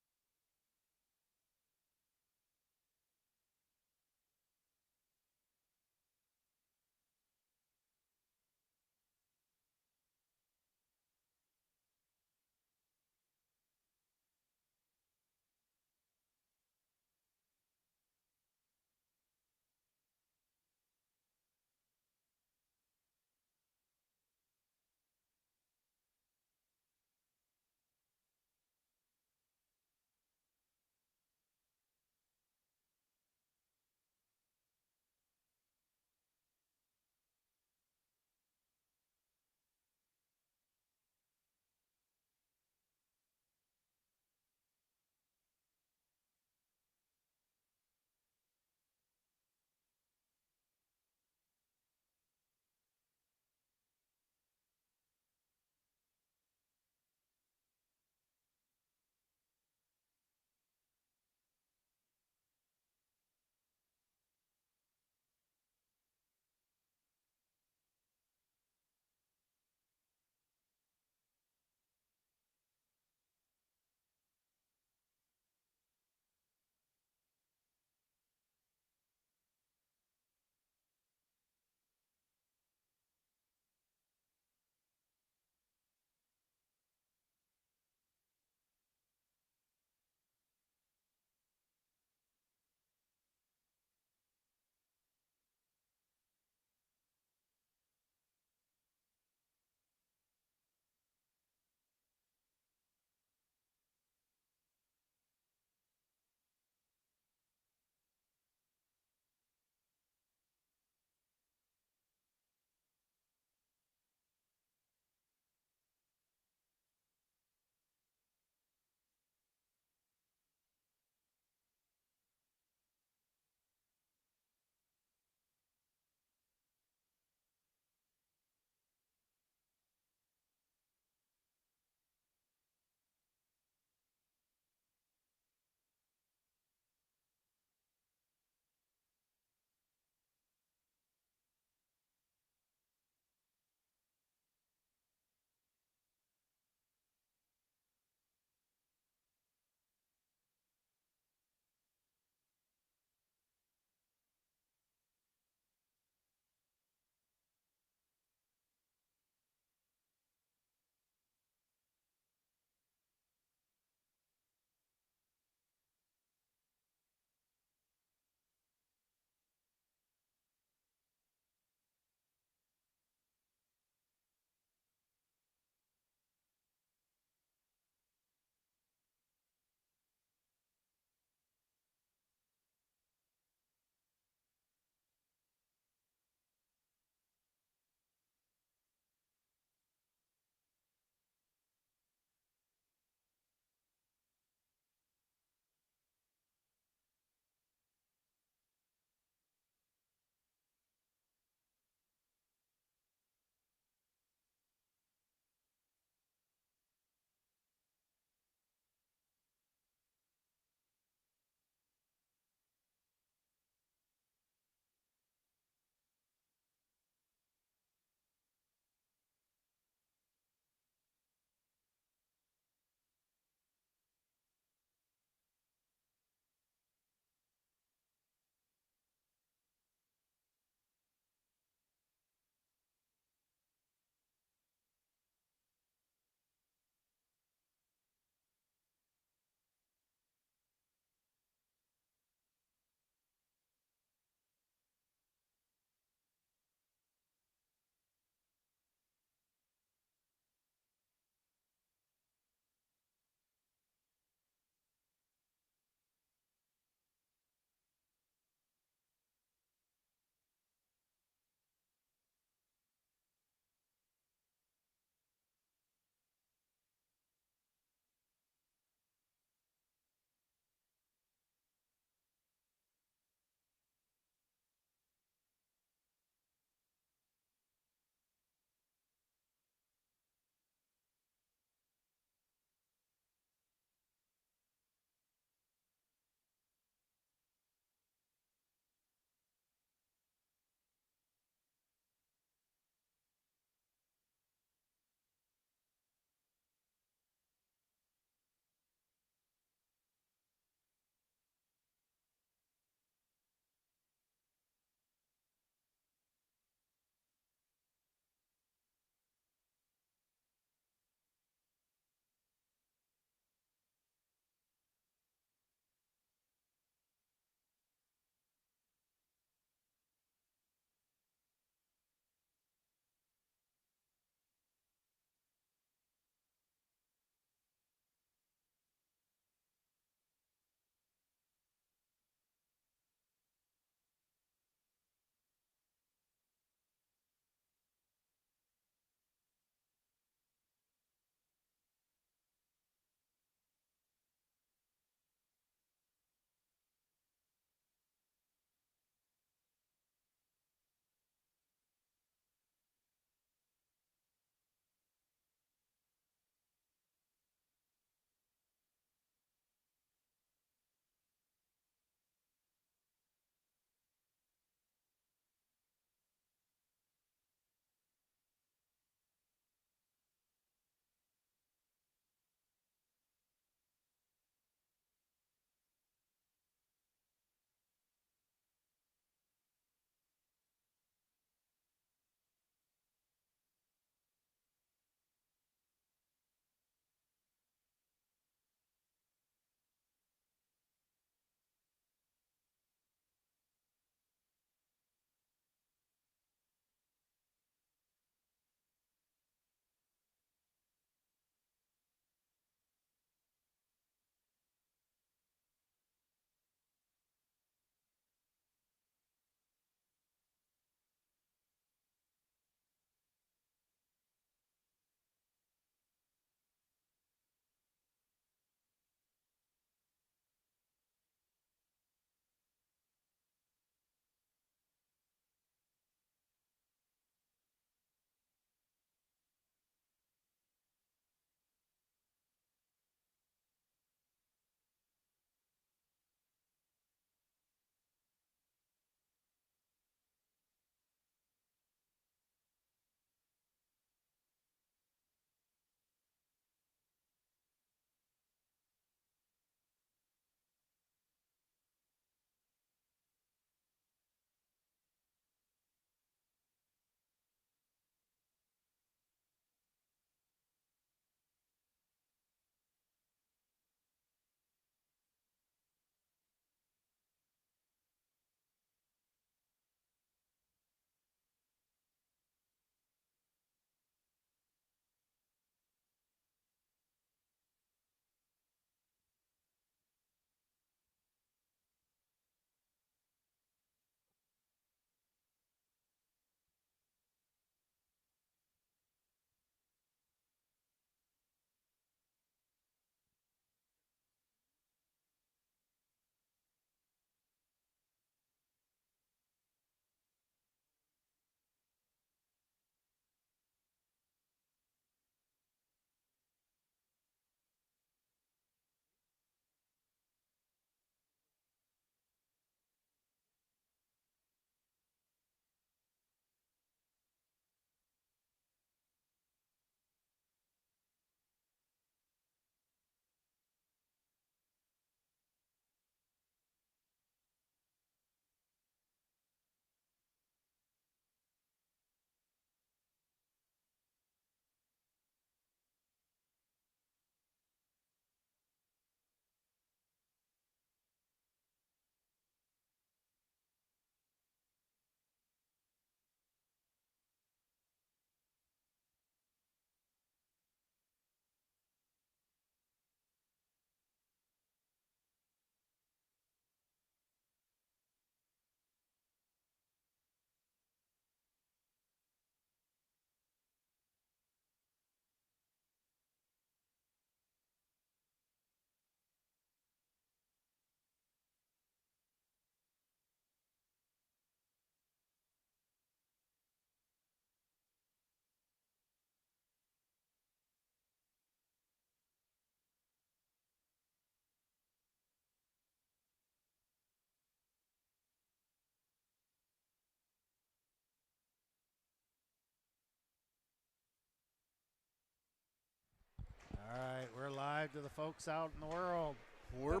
S1: live to the folks out in the world.
S3: We're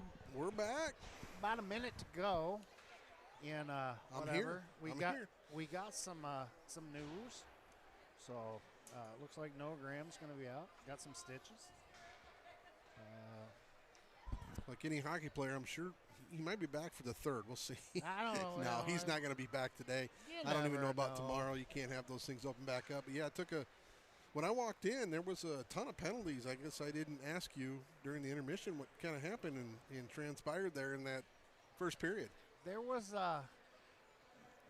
S3: back.
S1: About a minute to go. In whatever we got some news. So looks like Noah Graham's going to be out. Got some stitches.
S3: Like any hockey player, I'm sure he might be back for the third. We'll see.
S1: I don't know.
S3: No, he's not going to be back today. I don't even know about tomorrow. You can't have those things open back up. But yeah, when I walked in, there was a ton of penalties. I guess I didn't ask you during the intermission what kind of happened and transpired there in that first period.
S1: There was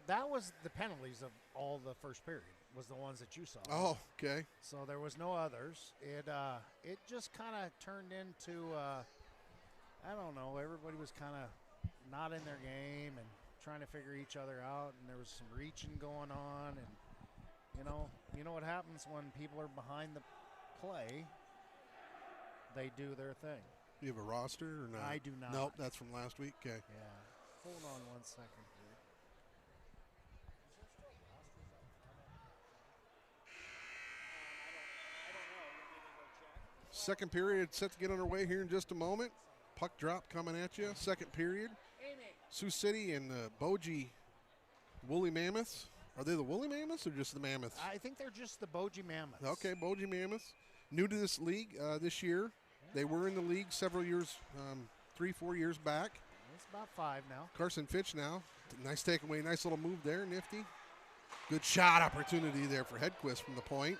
S1: that was the penalties of all the first period was the ones that you saw.
S3: Oh, okay.
S1: So there was no others. It just kind of turned into I don't know. Everybody was kind of not in their game and trying to figure each other out, and there was some reaching going on, and you know what happens when people are behind the play? They do their thing.
S3: You have a roster or not?
S1: I do not.
S3: Nope, that's from last week. Okay.
S1: Yeah. Hold on 1 second here.
S3: Second period set to get underway here in just a moment. Puck drop coming at you. Second period. Sioux City and the Boji Woolly Mammoths. Are they the Woolly Mammoths or just the Mammoths?
S1: I think they're just the Boji Mammoths.
S3: Okay, Boji Mammoths. New to this league this year. They were in the league several years, 3-4 years back.
S1: It's about 5 now.
S3: Carson Fitch now. Nice takeaway, nice little move there, nifty. Good shot opportunity there for Hedquist from the point.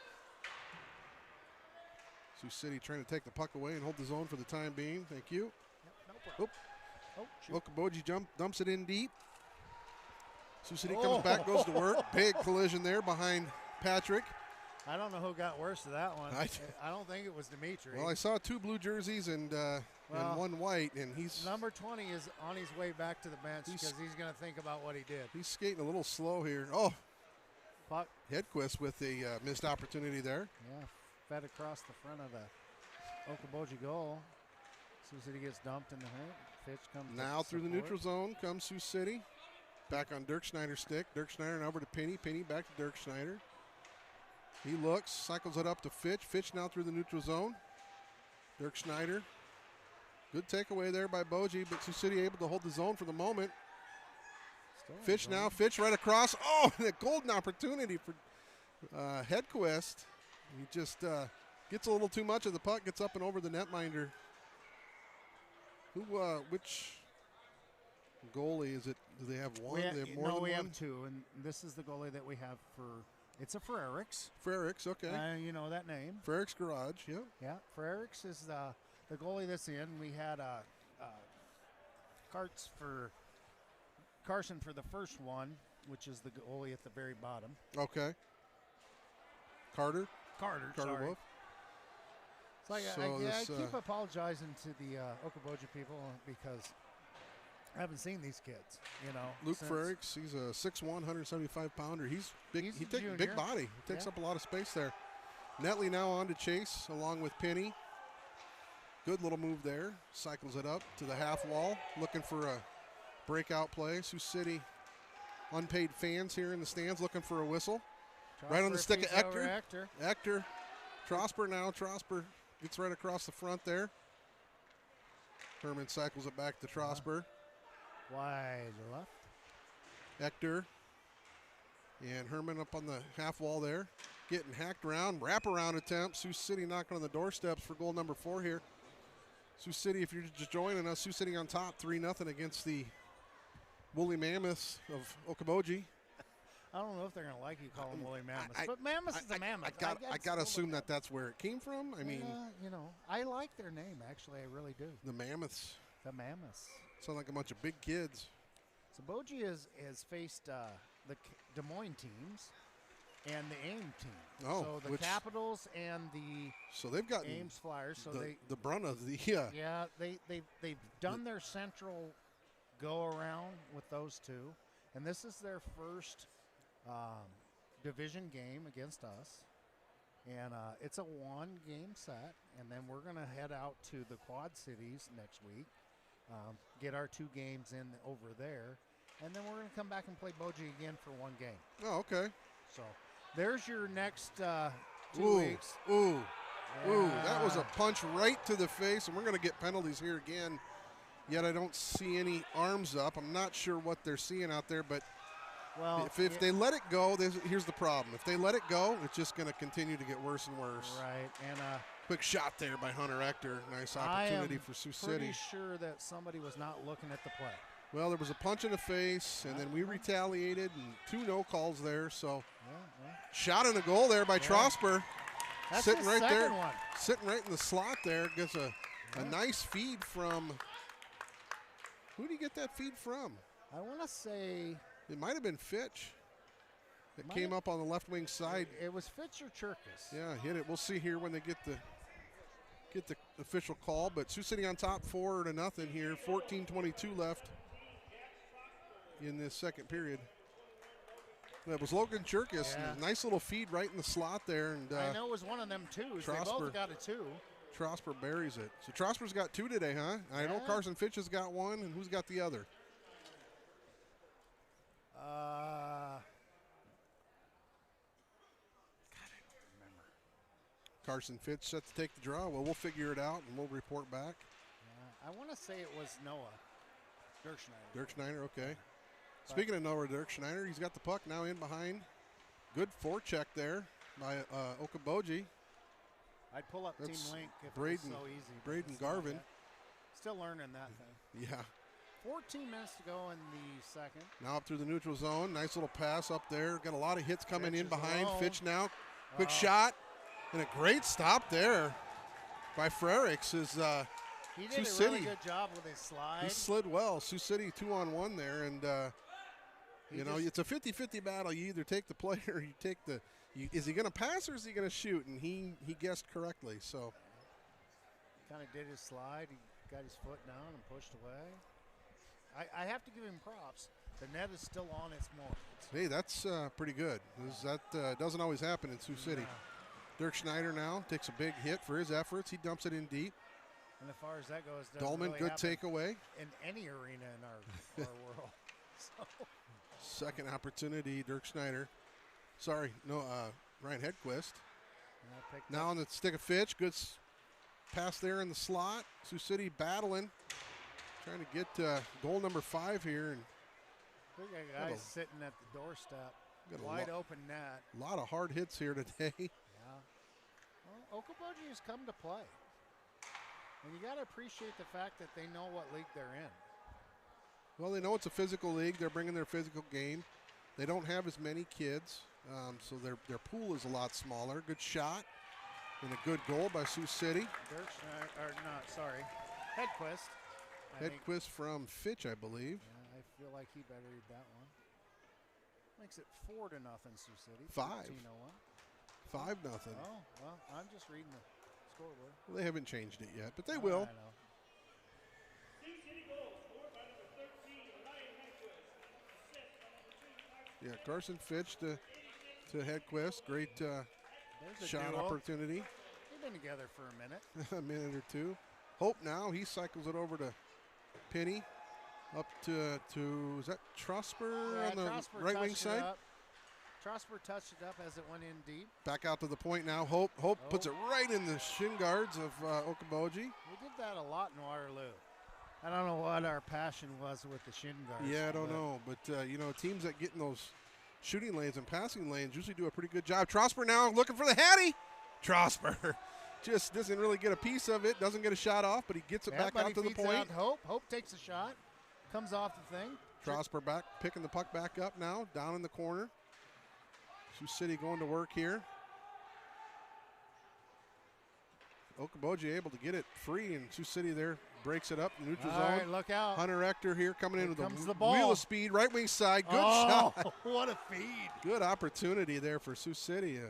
S3: Sioux City trying to take the puck away and hold the zone for the time being. Thank you.
S1: Yep, no problem.
S3: Boji dumps it in deep. Sioux City comes back, goes to work. Big collision there behind Patrick.
S1: I don't know who got worse of that one. I don't think it was Dimitri.
S3: Well, I saw 2 blue jerseys and 1 white, and he's
S1: number 20 is on his way back to the bench because he's going to think about what he did.
S3: He's skating a little slow here. Oh,
S1: puck.
S3: Hedquist with a missed opportunity there.
S1: Yeah, fed across the front of the Okoboji goal. Sioux City gets dumped in the hole. Fitch comes
S3: now through the neutral zone comes Sioux City. Back on Dirk Schneider's stick. Dirk Schneider and over to Penny. Penny back to Dirk Schneider. He looks, cycles it up to Fitch. Fitch now through the neutral zone. Dirk Schneider. Good takeaway there by Boji, but Sioux City able to hold the zone for the moment. Fitch now, Fitch right across. Oh, and a golden opportunity for Hedquist. He just gets a little too much of the puck, gets up and over the netminder. Which goalie is it? Do they have one? Do they have more than one?
S1: We have 2, and this is the goalie that we have for. It's a Frericks.
S3: Frericks, okay.
S1: You know that name.
S3: Frericks Garage, yeah.
S1: Yeah, Frericks is the goalie that's in. We had Carson for the first one, which is the goalie at the very bottom.
S3: Okay. Carter,
S1: sorry.
S3: Wolf.
S1: It's like I keep apologizing to the Okoboji people because I haven't seen these kids,
S3: Luke Frericks, he's a 6'1", 175-pounder. He's big. He takes a big body. He takes up a lot of space there. Netley now on to Chase along with Penny. Good little move there. Cycles it up to the half wall, looking for a breakout play. Sioux City unpaid fans here in the stands looking for a whistle. Right on the stick of Ector. Trosper now. Trosper gets right across the front there. Herman cycles it back to Trosper.
S1: Wide left.
S3: Ector and Herman up on the half wall there. Getting hacked around. Wraparound attempt. Sioux City knocking on the doorsteps for goal number 4 here. Sioux City, if you're just joining us, Sioux City on top 3-0 against the Woolly Mammoths of Okoboji.
S1: I don't know if they're going to like you calling Woolly Mammoths, but Mammoths is a mammoth.
S3: I got to assume that's where it came from. I mean,
S1: I like their name, actually. I really do.
S3: The Mammoths.
S1: The Mammoths.
S3: Sound like a bunch of big kids.
S1: So Boji has faced the Des Moines teams and the AIM team.
S3: Oh,
S1: so the Capitals and the
S3: they've got
S1: Ames Flyers. So
S3: the brunt of the
S1: yeah they've done their central go around with those 2, and this is their first division game against us, and it's a 1-game set, and then we're gonna head out to the Quad Cities next week, get our 2 games in over there, and then we're gonna come back and play Boji again for 1 game.
S3: Oh, okay.
S1: So there's your next 2 weeks.
S3: Ooh,
S1: Yeah.
S3: Ooh, that was a punch right to the face, and we're going to get penalties here again. Yet I don't see any arms up. I'm not sure what they're seeing out there, but if they let it go, here's the problem. If they let it go, it's just going to continue to get worse and worse.
S1: Right, and
S3: quick shot there by Hunter Ector. Nice opportunity for Sioux City.
S1: I'm pretty sure that somebody was not looking at the play.
S3: Well, there was a punch in the face, and then we retaliated, and 2 no calls there. So, shot and a goal there by Trosper.
S1: That's
S3: sitting right there,
S1: one.
S3: sitting right in the slot there. Gets a nice feed from. Who did he get that feed from?
S1: I want to say
S3: it might have been Fitch. It came up on the left wing side.
S1: It was Fitch or Cherkis.
S3: Yeah, hit it. We'll see here when they get the official call. But Sioux City on top 4-0 here. 14:22 left in this second period. That was Logan Cherkis.
S1: Yeah.
S3: Nice little feed right in the slot there. And
S1: I know it was one of them twos. They both got a 2.
S3: Trosper buries it. So Trosper's got 2 today, huh? I know Carson Fitch has got 1, and who's got the other?
S1: God, I don't remember.
S3: Carson Fitch set to take the draw. Well, we'll figure it out, and we'll report back.
S1: I want to say it was Noah. Dirk Schneider.
S3: Dirk Schneider, okay. Speaking of Noah Dirk Schneider, he's got the puck now in behind. Good forecheck there by Boji.
S1: I'd pull up
S3: That's
S1: Team Link if
S3: Braden,
S1: it was so easy.
S3: Braden Garvin.
S1: Still learning that thing.
S3: Yeah.
S1: 14 minutes to go in the second.
S3: Now up through the neutral zone. Nice little pass up there. Got a lot of hits coming in behind.
S1: Alone.
S3: Fitch now. Quick shot. And a great stop there by Frericks.
S1: He
S3: Sioux
S1: did a
S3: City.
S1: really good job with his slide.
S3: He slid well. Sioux City 2-on-1 there. And, it's a 50-50 battle. You either take the play or you take the – is he going to pass or is he going to shoot? And he guessed correctly. So
S1: kind of did his slide. He got his foot down and pushed away. I have to give him props. The net is still on its mark.
S3: Hey, that's pretty good. That doesn't always happen in Sioux City. Dirk Schneider now takes a big hit for his efforts. He dumps it in deep.
S1: And as far as that goes,
S3: Dolman,
S1: really
S3: good
S1: happen
S3: takeaway.
S1: in any arena in our world. So.
S3: Second opportunity, Dirk Schneider. Sorry, no, Ryan Hedquist. Now on the stick of Fitch. Good pass there in the slot. Sioux City battling. Trying to get goal number 5 here. And
S1: we got guys sitting at the doorstep. Wide open net.
S3: A lot of hard hits here today.
S1: Yeah. Well, Okoboji has come to play. And you got to appreciate the fact that they know what league they're in.
S3: Well, they know it's a physical league. They're bringing their physical game. They don't have as many kids, so their pool is a lot smaller. Good shot and a good goal by Sioux City.
S1: Hedquist.
S3: Hedquist from Fitch, I believe.
S1: Yeah, I feel like he better read that one. Makes it 4-0 Sioux City.
S3: 5.
S1: 5-0.
S3: 5-0.
S1: Oh, well, I'm just reading the scoreboard.
S3: Well, they haven't changed it yet, but they will.
S1: I know.
S3: Yeah, Carson Fitch to Hedquist. Great shot
S1: duo.
S3: opportunity.
S1: They've been together for a minute.
S3: A minute or two. Hope now, he cycles it over to Penny. Up to is that Trosper on the right wing side?
S1: Trosper touched it up as it went in deep.
S3: Back out to the point now. Hope puts it right in the shin guards of Okoboji.
S1: We did that a lot in Waterloo. I don't know what our passion was with the shin guards.
S3: Yeah, I don't know. But, teams that get in those shooting lanes and passing lanes usually do a pretty good job. Trosper now looking for the Hattie. Trosper just doesn't really get a piece of it. Doesn't get a shot off, but he gets it back out to the point.
S1: Hope takes a shot. Comes off the thing.
S3: Trosper back, picking the puck back up now, down in the corner. Sioux City going to work here. Okoboji able to get it free, and Sioux City there breaks it up in the neutral zone.
S1: All right, look out.
S3: Hunter Ector here coming in with
S1: the ball.
S3: Wheel of speed, right wing side. Good shot.
S1: What a feed.
S3: Good opportunity there for Sioux City.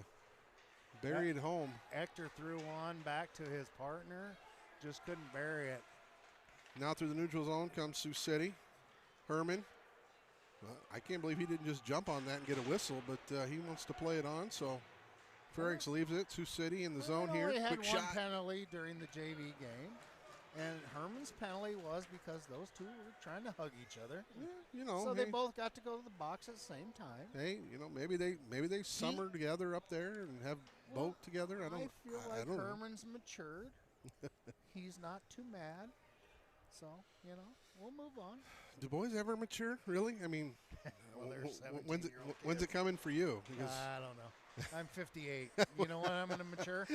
S3: Buried home.
S1: Ector threw one back to his partner. Just couldn't bury it.
S3: Now through the neutral zone comes Sioux City. Herman. I can't believe he didn't just jump on that and get a whistle, but he wants to play it on, so Frericks leaves it. Sioux City in the zone here.
S1: We had
S3: Quick
S1: one
S3: shot.
S1: penalty during the JV game, and Herman Herman's penalty was because those two were trying to hug each other.
S3: Yeah,
S1: so they both got to go to the box at the same time.
S3: Hey, maybe they summer together up there and have boat together. I
S1: feel like
S3: don't
S1: Herman's matured. He's not too mad. So, we'll move on.
S3: Do boys ever mature? Really? I mean,
S1: well,
S3: when's it coming for you?
S1: Because I don't know. I'm 58. You know when I'm going to mature?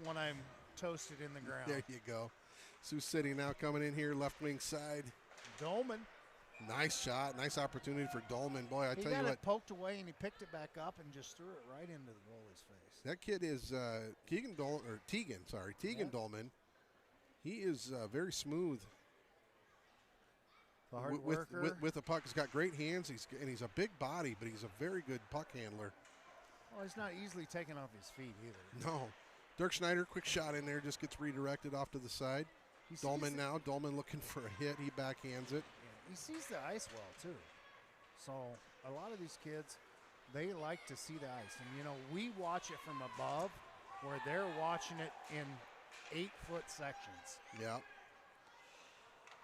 S1: When I'm toasted in the ground.
S3: There you go. Sioux City now coming in here, left wing side.
S1: Dolman.
S3: Nice shot. Nice opportunity for Dolman. Boy, I tell you what.
S1: He got it poked away, and he picked it back up and just threw it right into the goalie's face.
S3: That kid is Tegan Dolman. He is very smooth.
S1: The hard worker.
S3: With the puck. He's got great hands. He's a big body, but he's a very good puck handler.
S1: Well, he's not easily taken off his feet either.
S3: No. Dirk Schneider, quick shot in there, just gets redirected off to the side. Dolman looking for a hit. He backhands it.
S1: Yeah, he sees the ice well, too. So a lot of these kids, they like to see the ice. And, we watch it from above where they're watching it in 8-foot sections.
S3: Yeah.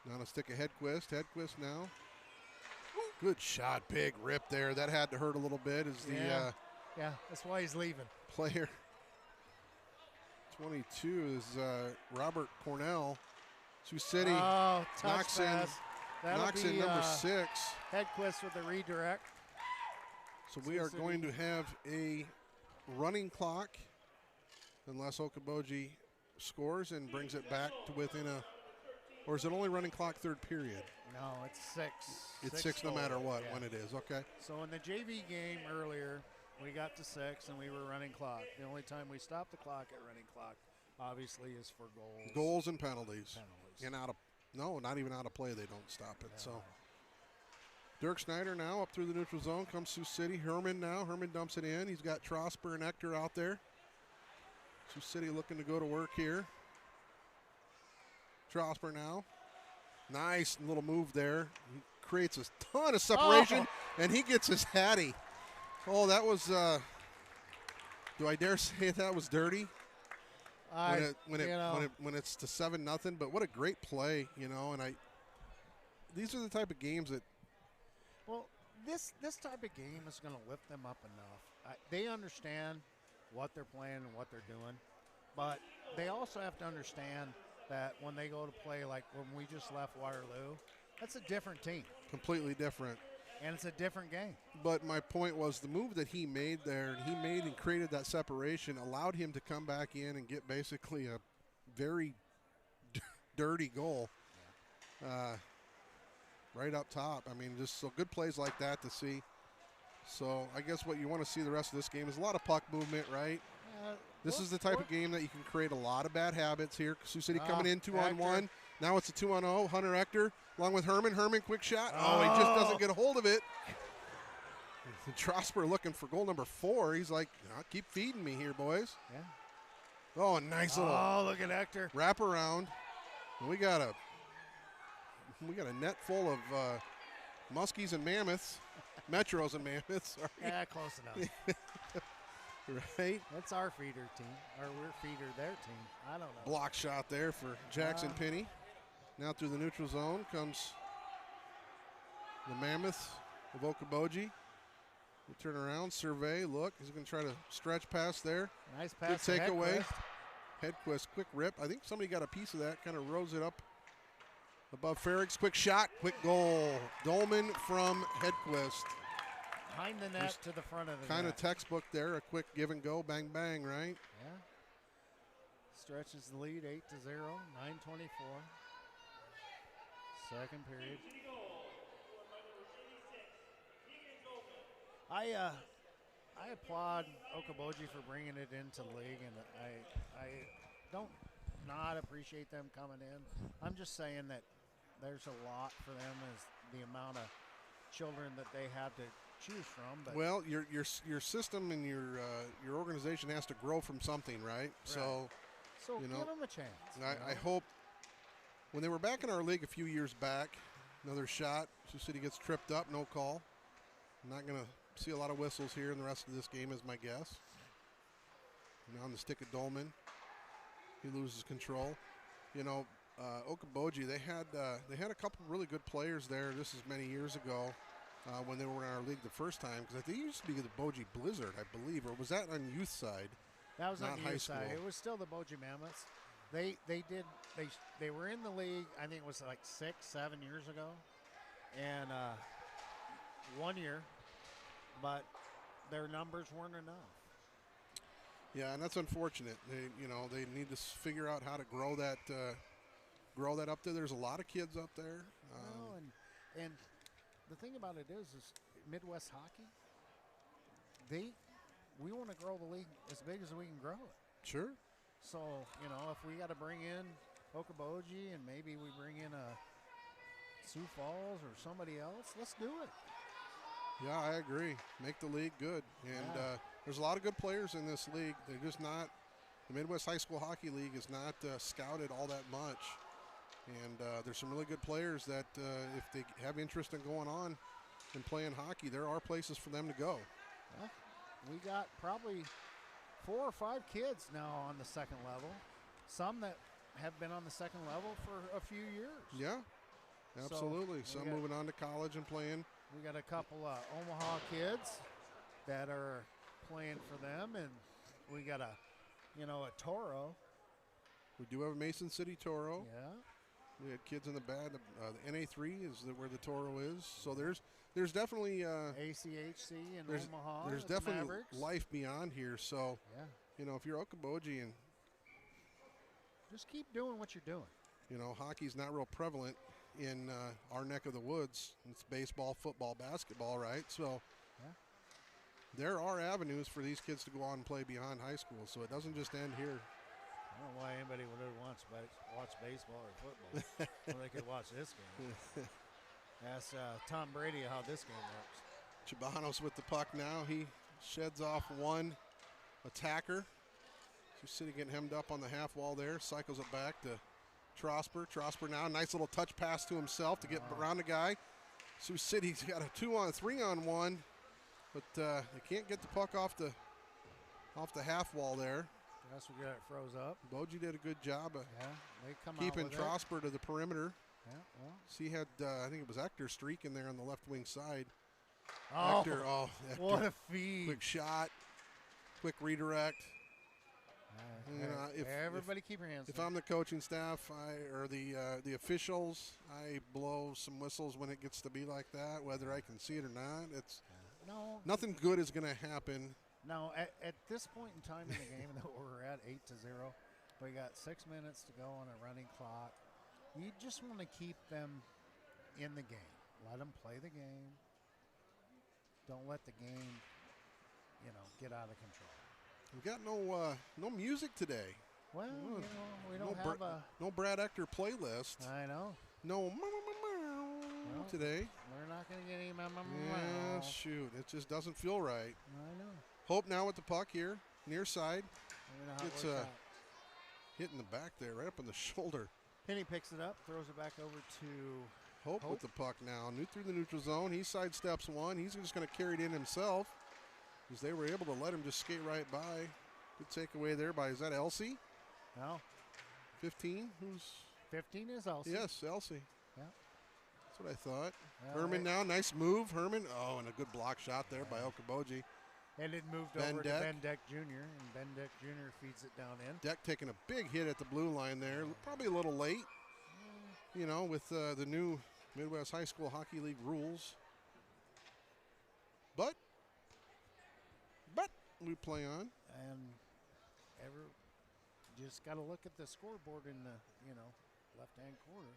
S3: Now to stick a Hedquist. Hedquist now. Good shot. Big rip there. That had to hurt a little bit as the
S1: yeah, that's why he's leaving.
S3: Player 22 is Robert Cornell. Sioux City knocks in number 6.
S1: Hedquist with the redirect.
S3: So we are going to have a running clock unless Okoboji scores and brings it back to within or is it only running clock third period?
S1: No, it's 6.
S3: It's 6 no matter what when it is, okay.
S1: So in the JV game earlier, we got to 6 and we were running clock. The only time we stopped the clock at running clock, obviously, is for goals.
S3: Goals and penalties. And not even out of play, they don't stop it. So Dirk Schneider now up through the neutral zone. Comes Sioux City. Herman now. Herman dumps it in. He's got Trosper and Ector out there. Sioux City looking to go to work here. Trosper now. Nice little move there. He creates a ton of separation, and he gets his hattie. Oh, that was, do I dare say that was dirty? When it's to 7-0, but what a great play, and these are the type of games that.
S1: Well, this type of game is going to lift them up enough. They understand what they're playing and what they're doing, but they also have to understand that when they go to play, like when we just left Waterloo, that's a different team.
S3: Completely different.
S1: And it's a different game.
S3: But my point was the move that he made there, and he made and created that separation, allowed him to come back in and get basically a very dirty goal right up top. I mean, just so good plays like that to see. So I guess what you want to see the rest of this game is a lot of puck movement, right? This is the type of game that you can create a lot of bad habits here. Sioux City coming in 2-on-1. Now it's a 2-on-0. Hunter Ector along with Herman. Herman, quick shot. Oh, he just doesn't get a hold of it. Trosper looking for goal number 4. He's like, keep feeding me here, boys.
S1: Yeah.
S3: Oh, a nice little.
S1: Oh, look at Ector.
S3: Wrap around. And we got a net full of Muskies and Mammoths. Metros and Mammoths. Sorry.
S1: Yeah, close enough.
S3: Right?
S1: That's our feeder team. Or we're feeder their team. I don't know.
S3: Block shot there for Jackson Penny. Now through the neutral zone comes the Mammoths of Okoboji. We turn around, survey, look. He's going to try to stretch past there.
S1: Nice pass.
S3: Good takeaway. Hedquist, quick rip. I think somebody got a piece of that, kind of rose it up above Ferrig's. Quick shot, quick goal. Dolman from Hedquist.
S1: Behind the net to the front of the net.
S3: Kind of textbook there, a quick give and go, bang, bang, right?
S1: Yeah. Stretches the lead 8-0, 9:24. Second period. I applaud Okoboji for bringing it into the league, and I don't not appreciate them coming in. I'm just saying that there's a lot for them as the amount of children that they have to choose from. But
S3: well, your system and your organization has to grow from something, right? So
S1: give them a chance.
S3: I hope when they were back in our league a few years back, another shot. Sioux City gets tripped up, no call. I'm not going to see a lot of whistles here in the rest of this game, is my guess. Now on the stick of Dolman, he loses control. Boji, they had a couple really good players there. This is many years ago when they were in our league the first time, because I think it used to be the Boji Blizzard, I believe, or was that on youth side?
S1: That was
S3: not
S1: on the
S3: high
S1: youth
S3: school.
S1: side. It was still the Boji Mammoths. They were in the league. I think it was like 6-7 years ago, and 1 year, but their numbers weren't enough.
S3: Yeah, and that's unfortunate. They need to figure out how to grow that up there. There's a lot of kids up there.
S1: And the thing about it is Midwest hockey. We want to grow the league as big as we can grow it.
S3: Sure.
S1: So if we got to bring in Boji and maybe we bring in Sioux Falls or somebody else, let's do it.
S3: Yeah, I agree. Make the league good. And there's a lot of good players in this league. They're just not, the Midwest High School Hockey League is not scouted all that much. And there's some really good players that if they have interest in going on and playing hockey, there are places for them to go.
S1: Well, we got probably 4 or 5 kids now on the second level. Some that have been on the second level for a few years.
S3: Yeah, absolutely.
S1: So
S3: some moving on to college and playing.
S1: We got a couple of Omaha kids that are playing for them, and we got a Toro.
S3: We do have a Mason City Toro.
S1: Yeah.
S3: We had kids in the bad. The NA3 is where the Toro is. So there's definitely
S1: ACHC in Omaha.
S3: There's definitely
S1: Mavericks.
S3: life beyond here. So if you're Boji and
S1: just keep doing what you're doing.
S3: Hockey's not real prevalent in our neck of the woods. It's baseball, football, basketball, right? So there are avenues for these kids to go on and play beyond high school. So it doesn't just end here.
S1: I don't know why anybody would ever watch baseball or football when they could watch this game. Ask Tom Brady how this game works.
S3: Chabanos with the puck now. He sheds off one attacker. Sioux City getting hemmed up on the half wall there. Cycles it back to Trosper. Trosper now, nice little touch pass to himself to get around the guy. Sioux City's got a 3-on-1, but they can't get the puck off the half wall there.
S1: That's what got it froze up.
S3: Boji did a good job of
S1: they come
S3: keeping
S1: out with
S3: Trosper to the perimeter.
S1: Yeah, well.
S3: So he had, I think it was Ector streaking there on the left wing side.
S1: Oh,
S3: Ector,
S1: what a feed.
S3: Quick shot, quick redirect.
S1: Everybody keep your hands
S3: If
S1: up.
S3: I'm the coaching staff or the officials, I blow some whistles when it gets to be like that, whether I can see it or not. Nothing good is going to happen.
S1: No, at this point in time in the game that we're at 8-0, we got 6 minutes to go on a running clock. You just want to keep them in the game. Let them play the game. Don't let the game, get out of control.
S3: We got no music today.
S1: Well, we don't have
S3: no Brad Ector playlist.
S1: I know.
S3: No today.
S1: We're not going to get any
S3: Yeah, shoot. It just doesn't feel right.
S1: I know.
S3: Hope now with the puck here, near side.
S1: It's
S3: hitting the back there, right up on the shoulder.
S1: Penny picks it up, throws it back over to
S3: Hope with the puck now. Through the neutral zone. He sidesteps one. He's just going to carry it in himself because they were able to let him just skate right by. Good takeaway there by, is that Elsie?
S1: No.
S3: 15?
S1: 15 is Elsie.
S3: Yes, Elsie.
S1: Yeah.
S3: That's what I thought. Herman now, nice move. Herman, and a good block shot there by Boji.
S1: And it moved over to Ben Deck Jr., and Ben Deck Jr. feeds it down in.
S3: Deck taking a big hit at the blue line there. Probably a little late, with the new Midwest High School Hockey League rules. But we play on.
S1: And just got to look at the scoreboard in the, left-hand corner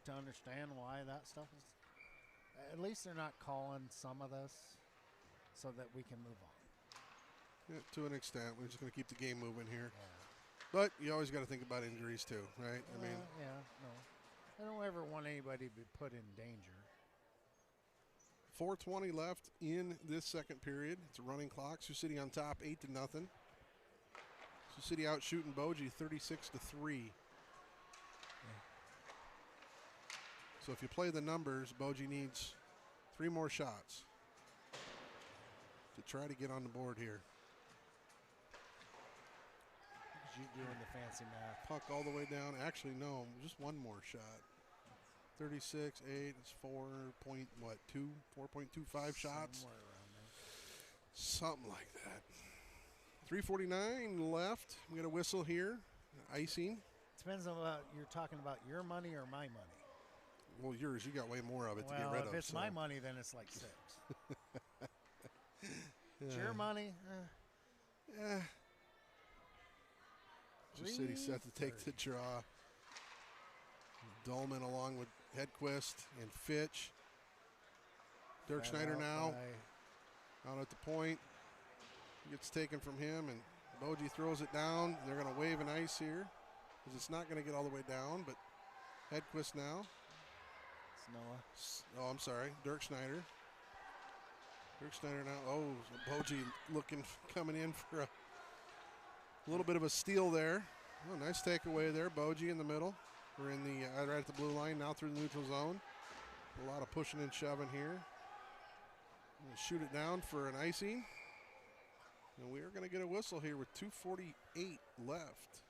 S1: to understand why that stuff is. At least they're not calling some of this so that we can move on.
S3: Yeah, to an extent. We're just going to keep the game moving here. Yeah. But you always got to think about injuries too, right?
S1: I don't ever want anybody to be put in danger.
S3: 4:20 left in this second period. It's a running clock. Sioux City on top, 8-0. Sioux City out shooting Boji 36-3. So if you play the numbers, Boji needs 3 more shots to try to get on the board here.
S1: doing the fancy math.
S3: Puck all the way down. Actually, no, just one more shot. 36, 8, it's 4.25 shots?
S1: Somewhere around there.
S3: Something like that. 3:49 left. We got a whistle here. Icing.
S1: Depends on you're talking about your money or my money.
S3: Well, yours, you got way more of it to get rid of.
S1: If it's my money, then it's like 6. It's your money.
S3: Yeah. Sioux City set to take the draw. Dolman along with Hedquist and Fitch. Dirk Schneider now out at the point. Gets taken from him, and Boji throws it down. They're going to wave an ice here because it's not going to get all the way down, but Hedquist now.
S1: It's Noah.
S3: Oh, I'm sorry. Dirk Schneider. Dirk Schneider now. Oh, Boji coming in for a little bit of a steal there. Oh, nice takeaway there. Boji in the middle. We're in the right at the blue line now through the neutral zone. A lot of pushing and shoving here. Shoot it down for an icing. And we are going to get a whistle here with 2:48 left.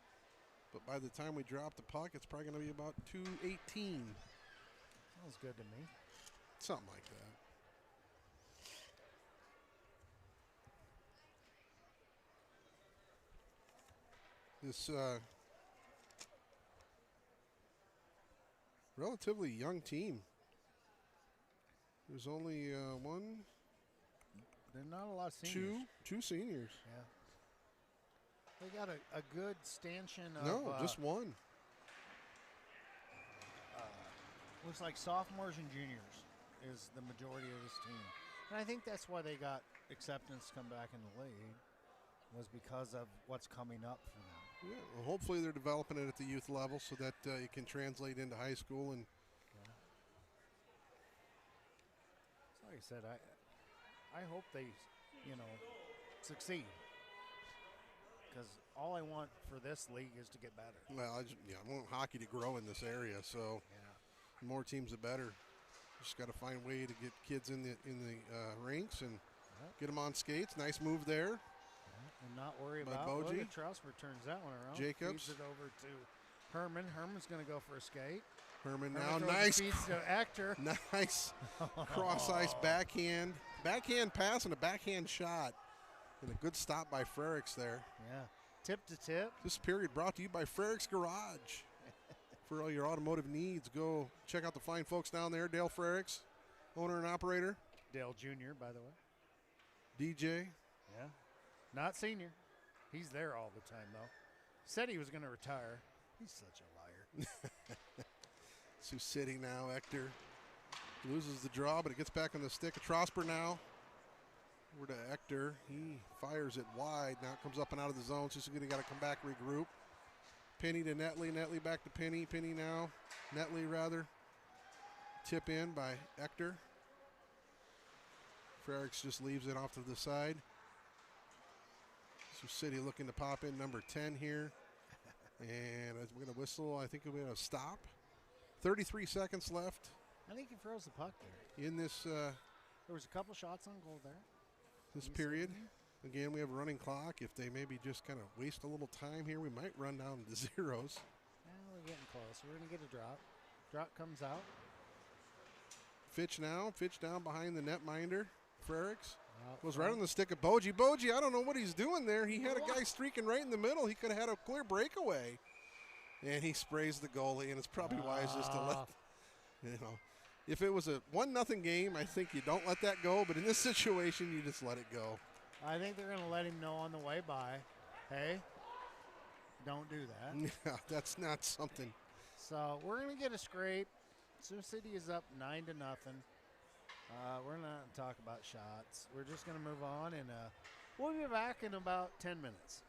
S3: But by the time we drop the puck, it's probably going to be about 2:18.
S1: Sounds good to me.
S3: Something like that. This relatively young team. There's only one,
S1: There's not a lot of seniors.
S3: two seniors.
S1: Yeah. They got a good stanchion of.
S3: No, just one.
S1: Looks like sophomores and juniors is the majority of this team. And I think that's why they got acceptance to come back in the league, was because of what's coming up for them.
S3: Yeah, well, hopefully they're developing it at the youth level so that it can translate into high school. And
S1: So like I said, I hope they, succeed. Because all I want for this league is to get better.
S3: well, I want hockey to grow in this area. So the more teams, the better. Just got to find a way to get kids in the rinks and get them on skates. Nice move there.
S1: And not worry
S3: By
S1: about
S3: Boji.
S1: Look at Trousford turns that one around.
S3: Jacobs.
S1: Feeds it over to Herman. Herman's going to go for a skate.
S3: Herman now,
S1: Herman throws
S3: nice.
S1: the feeds to Actor.
S3: Nice cross ice backhand pass and a backhand shot. And a good stop by Frericks there.
S1: Yeah. Tip to tip.
S3: This period brought to you by Frericks Garage. For all your automotive needs, go check out the fine folks down there. Dale Frericks, owner and operator.
S1: Dale Jr., by the way.
S3: DJ.
S1: Yeah. Not senior. He's there all the time, though. Said he was going to retire. He's such a liar.
S3: Sioux City now. Ector loses the draw, but it gets back on the stick. Trosper now. Over to Ector. He fires it wide. Now it comes up and out of the zone. Sioux City got to come back, regroup. Penny to Netley. Netley back to Penny. Penny now. Netley, rather. Tip in by Ector. Frericks just leaves it off to the side. Sioux City looking to pop in number 10 here. And we're going to whistle. I think we're going to stop. 33 seconds left
S1: I think he froze the puck there.
S3: in this
S1: There was a couple shots on goal there.
S3: this period. Again, we have a running clock. If they maybe just kind of waste a little time here, we might run down to zeros.
S1: We're getting close. We're going to get a drop. Drop comes out.
S3: Fitch now. Fitch down behind the netminder. Frericks
S1: Out
S3: was
S1: front.
S3: right on the stick of Boji. Boji, I don't know what he's doing there. He had a guy streaking right in the middle. He could have had a clear breakaway. And he sprays the goalie, and it's probably wise just to let, if it was a 1-0 game, I think you don't let that go. But in this situation, you just let it go.
S1: I think they're going to let him know on the way by, hey, don't do that.
S3: Yeah, that's not something.
S1: So we're going to get a scrape. Sioux City is up 9-0. We're not going to talk about shots. We're just going to move on, and we'll be back in about 10 minutes.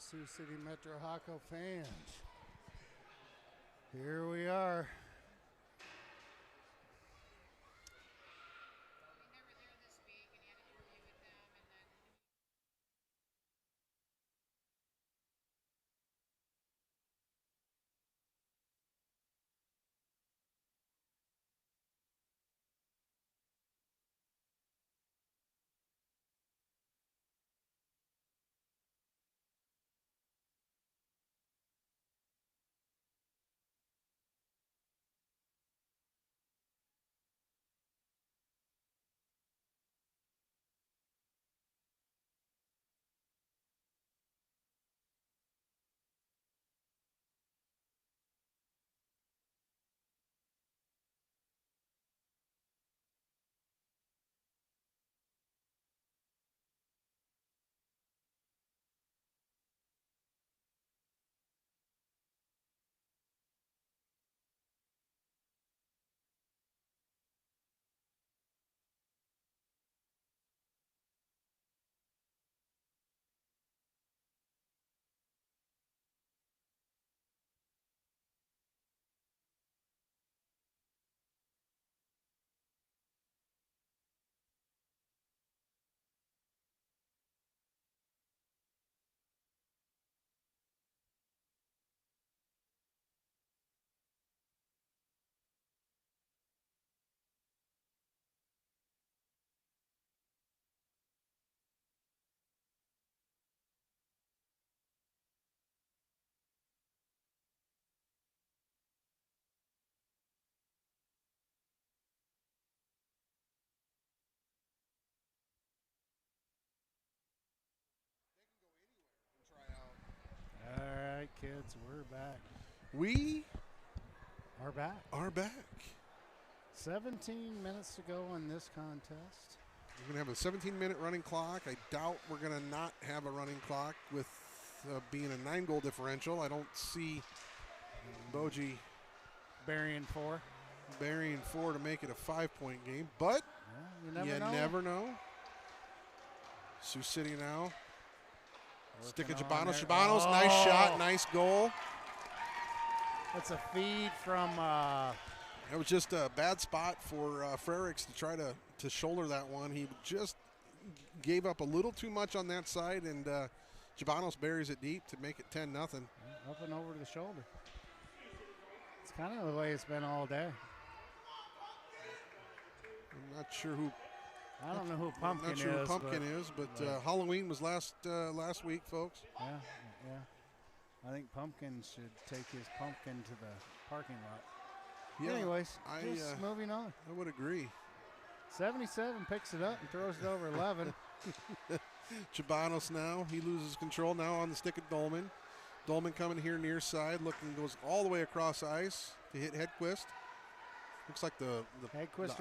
S1: Sioux City Metro Hako fans. Here we are. All right, kids, we're back.
S3: We
S1: are back.
S3: Are back.
S1: 17 minutes to go in this contest.
S3: We're going to have a 17-minute running clock. I doubt we're going to not have a running clock with being a 9-goal differential. I don't see Boji
S1: burying four
S3: to make it a 5-point game, but
S1: you never know.
S3: Sioux City now. Stick of
S1: Working on
S3: Jabanos.
S1: there.
S3: Jabanos, nice shot, nice goal.
S1: That's a feed from.
S3: It was just a bad spot for Frericks to try to shoulder that one. He just gave up a little too much on that side, and Jabanos buries it deep to make it 10-0.
S1: Up and over to the shoulder. It's kind of the way it's been all day.
S3: I'm not sure who.
S1: I don't know who Pumpkin is.
S3: I'm not sure who Pumpkin is, but Halloween was last week, folks.
S1: Yeah. I think Pumpkin should take his pumpkin to the parking lot.
S3: Yeah,
S1: anyways, just moving on.
S3: I would agree.
S1: 77 picks it up and throws it over 11.
S3: Jabanos now. He loses control now on the stick of Dolman. Dolman coming here near side, goes all the way across ice to hit Hedquist. Looks like the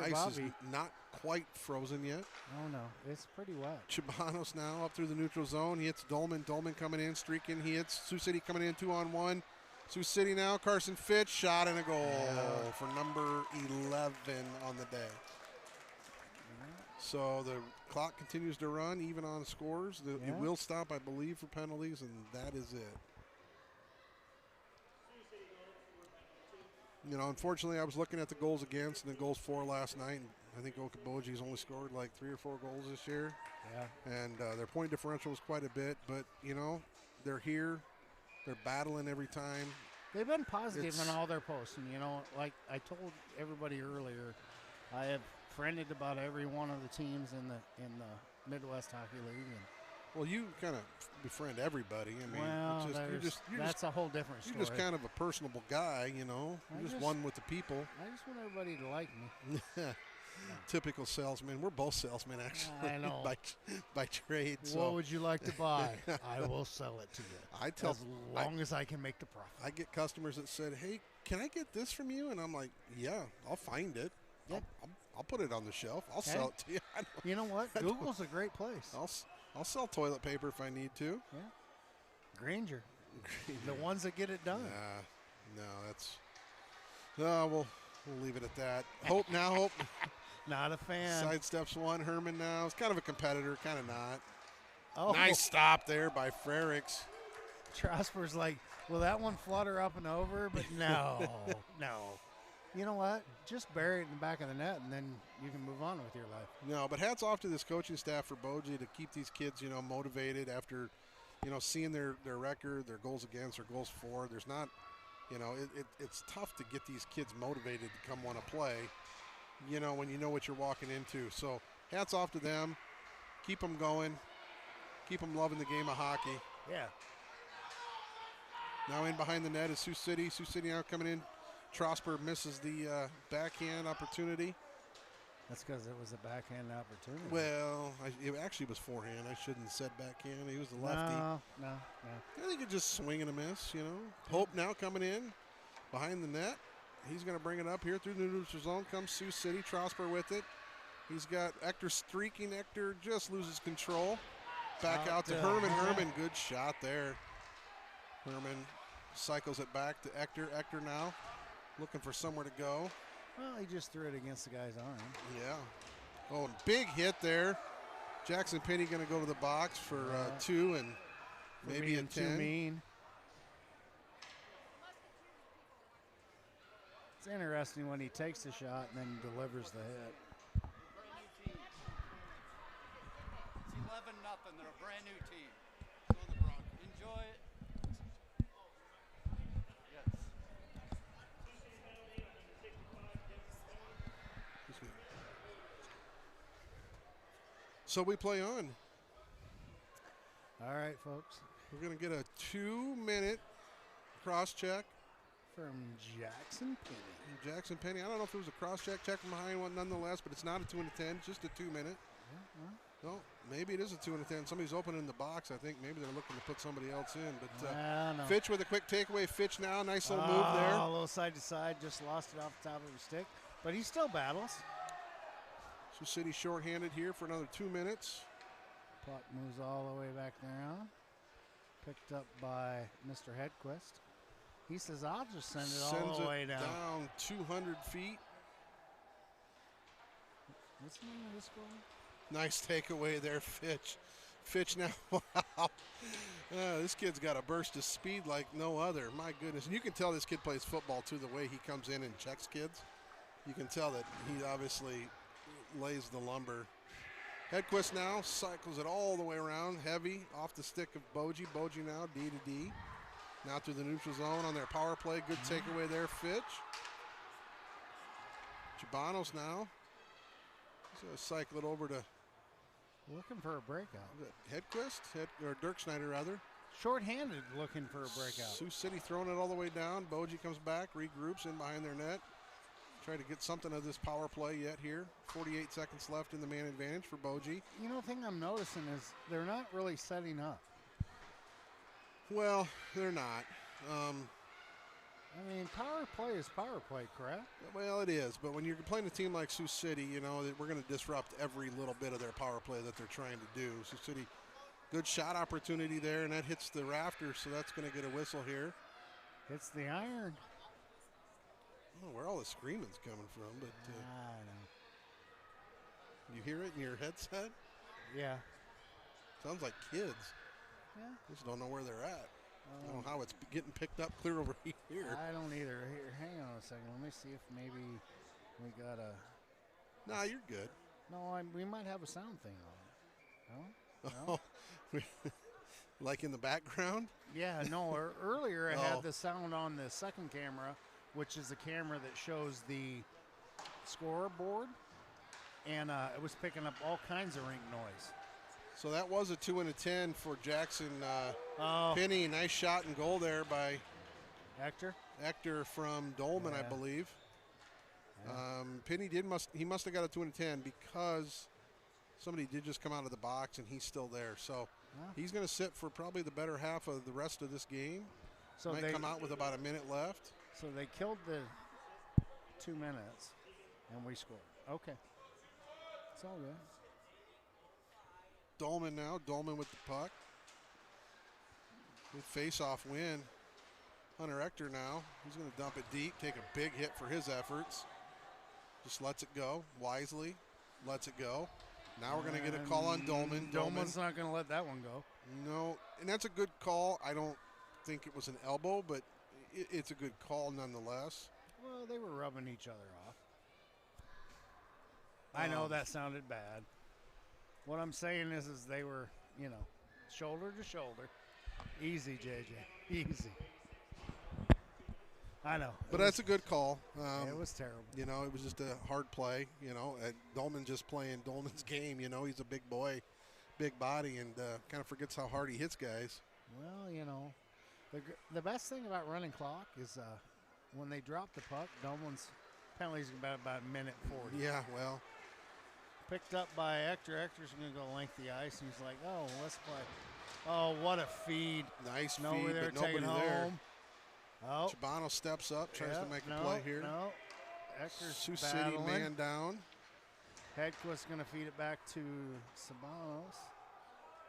S3: ice is not quite frozen yet.
S1: Oh, no. It's pretty wet.
S3: Jabanos now up through the neutral zone. He hits Dolman. Dolman coming in, streaking. He hits Sioux City coming in 2-on-1. Sioux City now. Carson Fitch, shot and a goal for number 11 on the day. So the clock continues to run, even on scores. It will stop, I believe, for penalties, and that is it. You know, unfortunately, I was looking at the goals against and the goals for last night. And I think Boji's only scored like 3 or 4 goals this year.
S1: Yeah.
S3: And their point differential was quite a bit. But, you know, they're here. They're battling every time.
S1: They've been positive in all their posts. And, you know, like I told everybody earlier, I have friended about every one of the teams in the Midwest Hockey League. And
S3: well, you kind of befriend everybody. I mean,
S1: that's a whole different story.
S3: You're just kind of a personable guy, you know. You're just one with the people.
S1: I just want everybody to like me.
S3: Typical salesman. We're both salesmen, actually.
S1: I know.
S3: by trade. So.
S1: What would you like to buy? I will sell it to you. As long as I can make the profit.
S3: I get customers that said, "Hey, can I get this from you?" And I'm like, "Yeah, I'll find it. Yeah. I'll put it on the shelf. I'll sell it to you."
S1: You know what? Google's a great place.
S3: I'll sell toilet paper if I need to.
S1: Yeah. Granger. The ones that get it done.
S3: No, that's. No, we'll leave it at that. Hope.
S1: Not a fan.
S3: Sidesteps one. Herman now. It's kind of a competitor, kind of not.
S1: Oh.
S3: Nice stop there by Frericks.
S1: Trosper's like, will that one flutter up and over? But no, no. You know what? Just bury it in the back of the net, and then you can move on with your life.
S3: No, but hats off to this coaching staff for Boji to keep these kids, motivated after, seeing their record, their goals against, their goals for. There's not, it's tough to get these kids motivated to come want to play, when you know what you're walking into. So hats off to them. Keep them going. Keep them loving the game of hockey.
S1: Yeah.
S3: Now in behind the net is Sioux City. Sioux City now coming in. Trosper misses the backhand opportunity.
S1: That's because it was a backhand opportunity.
S3: Well, it actually was forehand. I shouldn't have said backhand. He was the lefty.
S1: No.
S3: I think it's just swing and a miss, Hope now coming in behind the net. He's going to bring it up here through the neutral zone. Comes Sioux City. Trosper with it. He's got Ector streaking. Ector just loses control. Back out to Herman. Herman, good shot there. Herman cycles it back to Ector. Ector now looking for somewhere to go.
S1: Well, he just threw it against the guy's arm.
S3: Yeah. Oh, big hit there. Jackson Penny going to go to the box for 2 and maybe a 10.
S1: Too mean. It's interesting when he takes the shot and then delivers the hit.
S4: It's 11-0. They're a brand new team. Go the Broncos. Enjoy it. Yes.
S3: So we play on.
S1: All right, folks.
S3: We're going to get a 2-minute cross check
S1: From Jackson Penny.
S3: Jackson Penny. I don't know if it was a cross check from behind one nonetheless, but it's not a 2 and a 10, just a 2-minute.
S1: Yeah,
S3: No, maybe it is a 2 and a 10. Somebody's opening the box. I think maybe they're looking to put somebody else in. But
S1: no.
S3: Fitch with a quick takeaway. Fitch now, nice little move there.
S1: A little side to side, just lost it off the top of his stick, but he still battles.
S3: Sioux City shorthanded here for another 2 minutes.
S1: Puck moves all the way back down. Picked up by Mr. Hedquist. He says, I'll just send it all the way down.
S3: Down 200 feet.
S1: What's the name of this goal?
S3: Nice takeaway there, Fitch. Fitch now, wow. This kid's got a burst of speed like no other. My goodness. And you can tell this kid plays football, too, the way he comes in and checks kids. You can tell that he obviously lays the lumber. Hedquist now cycles it all the way around, heavy, off the stick of Boji. Boji now, D to D. Now through the neutral zone on their power play. Good takeaway there, Fitch. Chabanos now. He's going to cycle it over to
S1: Looking for a breakout.
S3: Hedquist, or Dirk Schneider rather.
S1: Short-handed looking for a breakout.
S3: Sioux City throwing it all the way down. Boji comes back, regroups in behind their net. Try to get something of this power play yet here. 48 seconds left in the man advantage for Boji.
S1: You know, the thing I'm noticing is they're not really setting up.
S3: Well, they're not.
S1: I mean, power play is power play, correct?
S3: Well, it is. But when you're playing a team like Sioux City, you know, we're going to disrupt every little bit of their power play that they're trying to do. Sioux City, good shot opportunity there, and that hits the rafters, so that's going to get a whistle here.
S1: Hits the iron.
S3: I don't know where all the screaming's coming from, but
S1: I know.
S3: you hear it in your headset?
S1: Yeah.
S3: Sounds like kids.
S1: Yeah.
S3: Just don't know where they're at. I don't know how it's getting picked up clear over here.
S1: I don't either. Here, hang on a second. Let me see if maybe we got a.
S3: Nah, you're good.
S1: No, we might have a sound thing on. No?
S3: Oh, like in the background?
S1: Yeah, no. Earlier I
S3: Oh.
S1: had the sound on the second camera, which is the camera that shows the scoreboard, and it was picking up all kinds of rink noise.
S3: So that was a 2 and a 10 for Jackson
S1: Oh,
S3: Penny. Nice shot and goal there by
S1: Hector.
S3: Ector from Dolman, I
S1: Yeah.
S3: believe.
S1: Yeah.
S3: Penny must have got a 2 and a 10 because somebody did just come out of the box and he's still there. So
S1: Yeah.
S3: he's going to sit for probably the better half of the rest of this game.
S1: So
S3: Might
S1: they
S3: come out with about a minute left.
S1: So they killed the 2 minutes, and we scored. Okay, it's all good.
S3: Dolman now. Dolman with the puck. Good face-off win. Hunter Ector now. He's going to dump it deep, take a big hit for his efforts. Just lets it go wisely. Lets it go. Now we're going to get a call on Dolman.
S1: Dolman's not going to let that one go.
S3: No, and that's a good call. I don't think it was an elbow, but it's a good call nonetheless.
S1: Well, they were rubbing each other off. I know that sounded bad. What I'm saying is they were, shoulder to shoulder. Easy, JJ. Easy. I know.
S3: But that's a good call.
S1: It was terrible.
S3: It was just a hard play. Dolman just playing Dolman's game. He's a big boy, big body, and kind of forgets how hard he hits guys.
S1: Well, the best thing about running clock is when they drop the puck, Dolman's penalty's about a minute 40.
S3: Yeah, well.
S1: Picked up by Hector. Hector's going to go length the ice, and he's like, oh, let's play. Oh, what a feed.
S3: Nice feed,
S1: there
S3: but nobody there.
S1: Oh.
S3: Chabano steps up, tries to make a play here.
S1: No, Hector's
S3: Sioux
S1: battling.
S3: City man down.
S1: Hedquist's going to feed it back to Sabanos.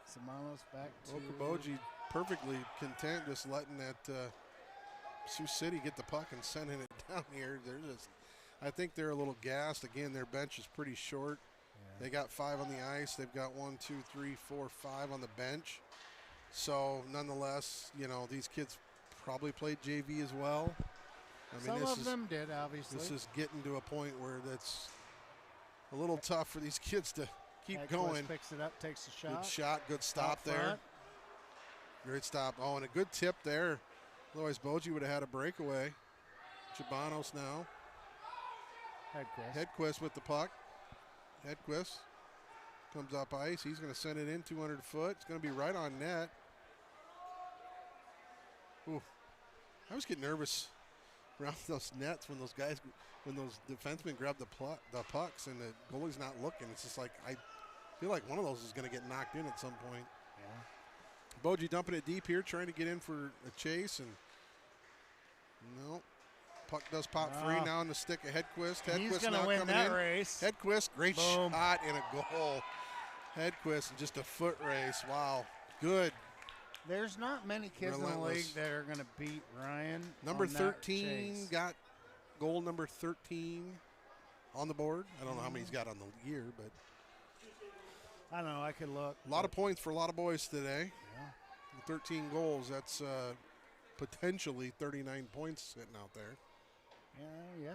S1: Sabanos back to...
S3: Boji perfectly content just letting that Sioux City get the puck and sending it down here. I think they're a little gassed. Again, their bench is pretty short. Yeah. They got 5 on the ice. They've got 1, 2, 3, 4, 5 on the bench. So, nonetheless, these kids probably played JV as well.
S1: Some of them did, obviously.
S3: This is getting to a point where that's a little tough for these kids to keep going.
S1: Picks it up, takes a shot.
S3: Good shot, good stop there. Great stop. Oh, and a good tip there. Otherwise, Boji would have had a breakaway. Chabanos now. Hedquist with the puck. Hedquist comes up ice. He's going to send it in 200 foot. It's going to be right on net. Ooh. I always get nervous around those nets when those defensemen grab the pucks and the goalie's not looking. It's just like I feel like one of those is going to get knocked in at some point. Yeah. Boji dumping it deep here, trying to get in for a chase, and no. Puck does pop free now in the stick of Hedquist.
S1: He's going to win that race.
S3: Hedquist, great shot and a goal. Hedquist, just a foot race. Wow, good.
S1: There's not many kids in the league that are going to beat Ryan.
S3: Number 13 got goal number 13 on the board. I don't know how many he's got on the year, but
S1: I don't know. I could look.
S3: A lot of points for a lot of boys today. Yeah. 13 goals. That's potentially 39 points sitting out there.
S1: Yeah,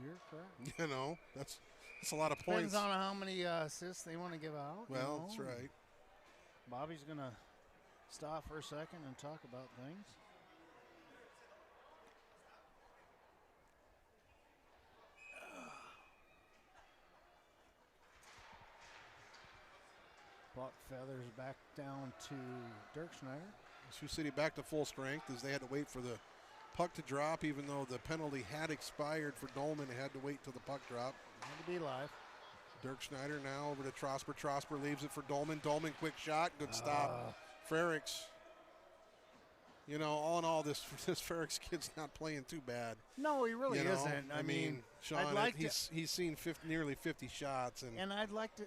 S1: you're correct.
S3: That's a lot of points.
S1: Depends on how many assists they want to give out.
S3: Well, that's right.
S1: Bobby's going to stop for a second and talk about things. Puck feathers back down to Dirk Schneider.
S3: Sioux City back to full strength as they had to wait for the puck to drop, even though the penalty had expired for Dolman. They had to wait till the puck dropped.
S1: Had to be live.
S3: Dirk Schneider now over to Trosper. Trosper leaves it for Dolman. Dolman, quick shot. Good stop. Frericks. All in all, this Frericks kid's not playing too bad.
S1: No, he really isn't. I mean,
S3: Sean, he's seen nearly 50 shots. And
S1: I'd like to,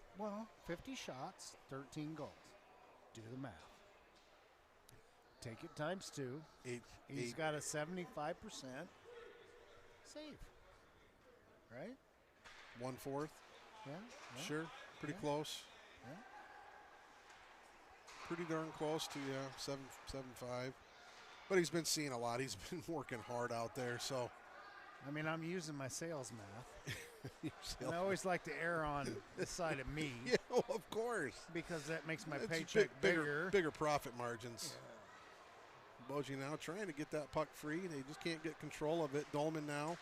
S1: 50 shots, 13 goals. Do the math. Take it times 2. He's got a 75% save. Right?
S3: 1/4.
S1: Yeah.
S3: Sure. Pretty close.
S1: Yeah.
S3: Pretty darn close to 7.5. But he's been seeing a lot. He's been working hard out there. So,
S1: I mean, I'm using my sales math. And I always like to err on the side of me.
S3: Yeah, of course.
S1: Because that makes my paycheck bigger.
S3: Bigger profit margins. Yeah. Boji now trying to get that puck free. They just can't get control of it. Dolman now.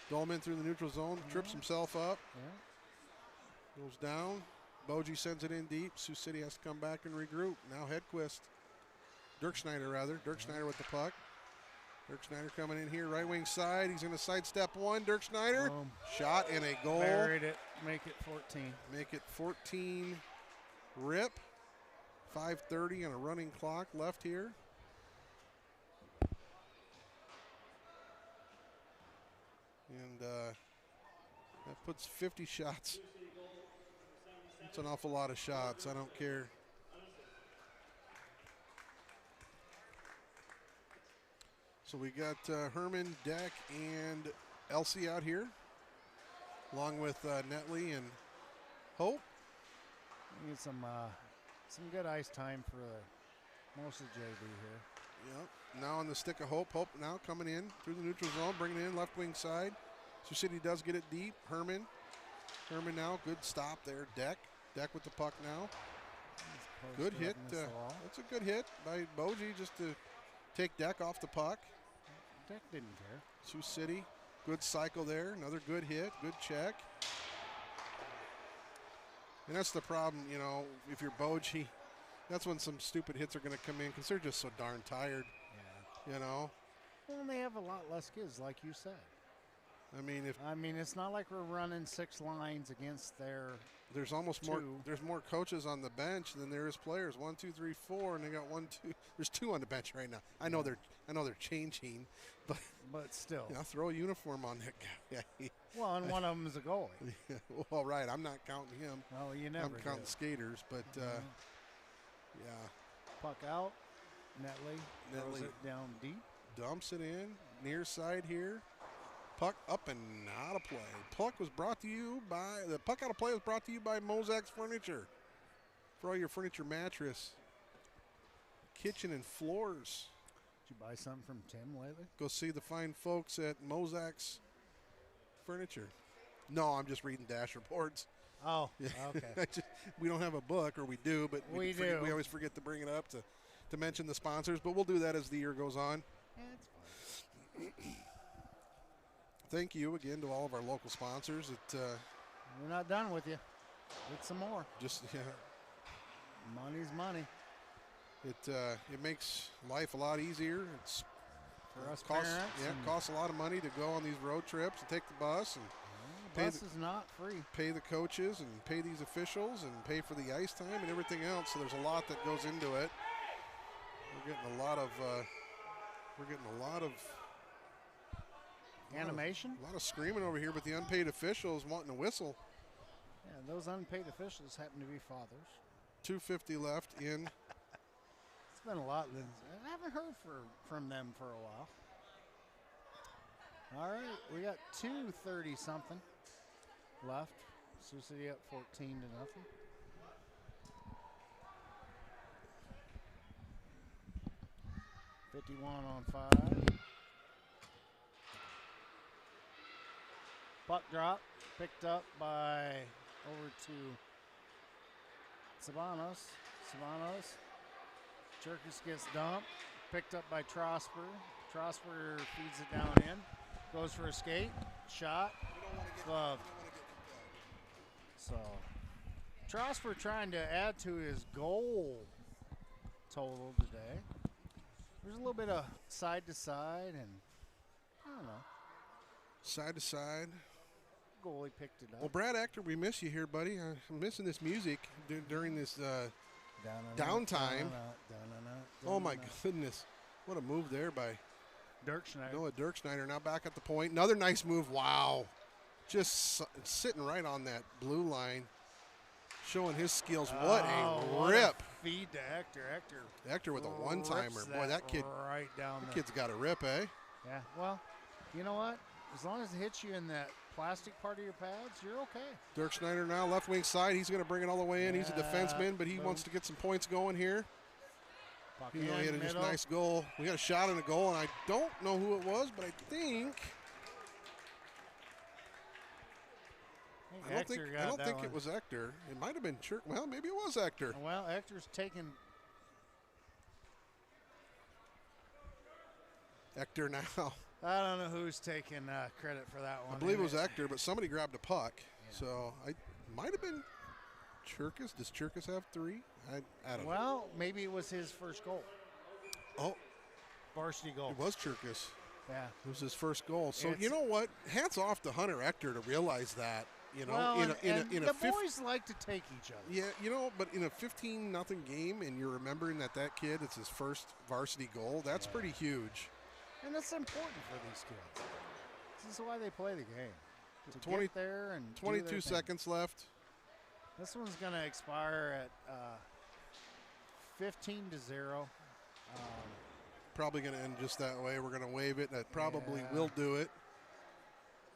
S3: Dolman through the neutral zone. Trips himself up. Yeah. Goes down. Boji sends it in deep. Sioux City has to come back and regroup. Now Hedquist. Dirk Schneider, rather. Dirk Schneider with the puck. Dirk Schneider coming in here. Right wing side. He's going to sidestep one. Dirk Schneider.
S1: Boom.
S3: Shot and a goal.
S1: Buried it. Make it 14.
S3: Make it 14. Rip. 5:30 on a running clock left here. And that puts 50 shots. That's an awful lot of shots. I don't care. So we got Herman, Deck, and Elsie out here, along with Netley and Hope.
S1: We need some good ice time for most of JV here.
S3: Yep. Now on the stick of Hope. Hope now coming in through the neutral zone, bringing it in left wing side. Sioux City does get it deep. Herman now, good stop there. Deck with the puck now. Good hit. That's a good hit by Boji just to take Deck off the puck.
S1: Deck didn't care.
S3: Sioux City, good cycle there. Another good hit, good check. And that's the problem, you know, if you're Boji, that's when some stupid hits are going to come in because they're just so darn tired. Yeah. You know?
S1: Well, and they have a lot less kids, like you said.
S3: I mean,
S1: it's not like we're running 6 lines against their.
S3: There's almost more. There's more coaches on the bench than there is players. 1, 2, 3, 4, and they got 1, 2. There's 2 on the bench right now. I know they're changing, but
S1: still,
S3: you know, throw a uniform on that guy.
S1: Well, and one of them is a goalie.
S3: Yeah, well, right. I'm not counting him.
S1: Oh, you never.
S3: I'm counting skaters, but yeah.
S1: Puck out. Netley throws it down deep.
S3: Dumps it in near side here. Puck up and out of play. The puck out of play was brought to you by Mosaics Furniture. For all your furniture, mattress, kitchen, and floors.
S1: Did you buy something from Tim lately?
S3: Go see the fine folks at Mosaics Furniture. No, I'm just reading dash reports.
S1: Oh, yeah. Okay.
S3: We don't have a book, or we do, but we always forget to bring it up to mention the sponsors. But we'll do that as the year goes on.
S1: Yeah, it's fine.
S3: Thank you again to all of our local sponsors.
S1: We're not done with you. Get some more. Money's money.
S3: It makes life a lot easier. It's
S1: for us parents.
S3: Yeah, it costs a lot of money to go on these road trips and take the bus and
S1: the bus is not free.
S3: Pay the coaches and pay these officials and pay for the ice time and everything else. So there's a lot that goes into it. We're getting a lot of
S1: animation.
S3: A lot of screaming over here, but the unpaid officials wanting to whistle.
S1: Yeah, those unpaid officials happen to be fathers.
S3: 2:50 left in.
S1: It's been a lot. I haven't heard from them for a while. All right, we got 2:30 something left. Sioux City up 14-0. 51 on 5. Puck drop, picked up by over to Sabanos. Cherkis gets dumped, picked up by Trosper. Trosper feeds it down in, goes for a skate, shot, glove. So Trosper trying to add to his goal total today. There's a little bit of side to side, and I don't know.
S3: Side to side.
S1: Goalie picked it up.
S3: Well, Brad Actor, we miss you here, buddy. I'm missing this music during this downtime. Oh, my goodness. What a move there by
S1: Dirk Schneider.
S3: Noah Dirk Schneider. Now back at the point. Another nice move. Wow. Just sitting right on that blue line, showing his skills. What a rip.
S1: Feed to Hector.
S3: Hector with a one-timer. Boy, that kid.
S1: Right down
S3: that kid's got a rip, eh?
S1: Yeah. Well, you know what? As long as it hits you in that plastic part of your pads, you're okay.
S3: Dirk Schneider now left wing side. He's going to bring it all the way in. He's a defenseman, but he wants to get some points going here. He had a just nice goal. We got a shot and a goal, and I don't know who it was, but I don't think it was Hector. It might have been Church. Well, maybe it was Hector.
S1: Well, Hector's taking.
S3: Hector now.
S1: I don't know who's taking credit for that one.
S3: I believe it was Hector, but somebody grabbed a puck. Yeah. So I might have been Cherkis. Does Cherkis have 3? I don't know.
S1: Well, maybe it was his first goal.
S3: Oh.
S1: Varsity goal.
S3: It was Cherkis.
S1: Yeah.
S3: It was his first goal. So you know what? Hats off to Hunter Hector to realize that. You know,
S1: the boys like to take each other.
S3: Yeah, you know, but in a 15-0 game, and you're remembering that kid, it's his first varsity goal. That's pretty huge.
S1: And that's important for these kids. This is why they play the game. To get there and
S3: 22 seconds left.
S1: This one's going to expire at 15-0.
S3: Probably going to end just that way. We're going to wave it. That probably will do it.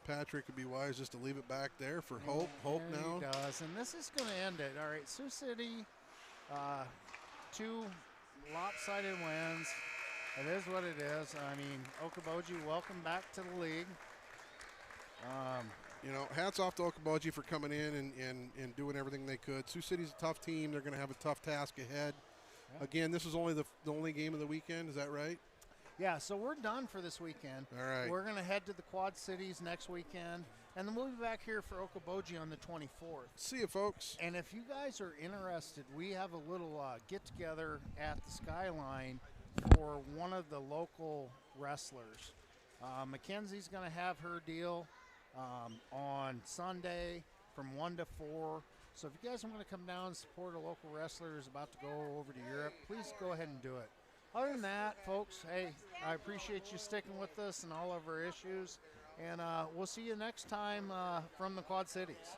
S3: Patrick would be wise just to leave it back there for Hope. Hope now.
S1: He does, and this is going to end it. All right, Sioux City, 2 lopsided wins. It is what it is. I mean, Okoboji, welcome back to the league.
S3: You know, hats off to Okoboji for coming in and doing everything they could. Sioux City's a tough team. They're going to have a tough task ahead.
S1: Yeah.
S3: Again, this is only the only game of the weekend. Is that right?
S1: Yeah, so we're done for this weekend.
S3: All right.
S1: We're going to head to the Quad Cities next weekend, and then we'll be back here for Okoboji on the 24th.
S3: See you, folks.
S1: And if you guys are interested, we have a little get-together at the Skyline for one of the local wrestlers. Mackenzie's going to have her deal on Sunday from 1 to 4. So if you guys want to come down and support a local wrestler who's about to go over to Europe, please go ahead and do it. Other than that, folks, hey, I appreciate you sticking with us and all of our issues. And we'll see you next time from the Quad Cities.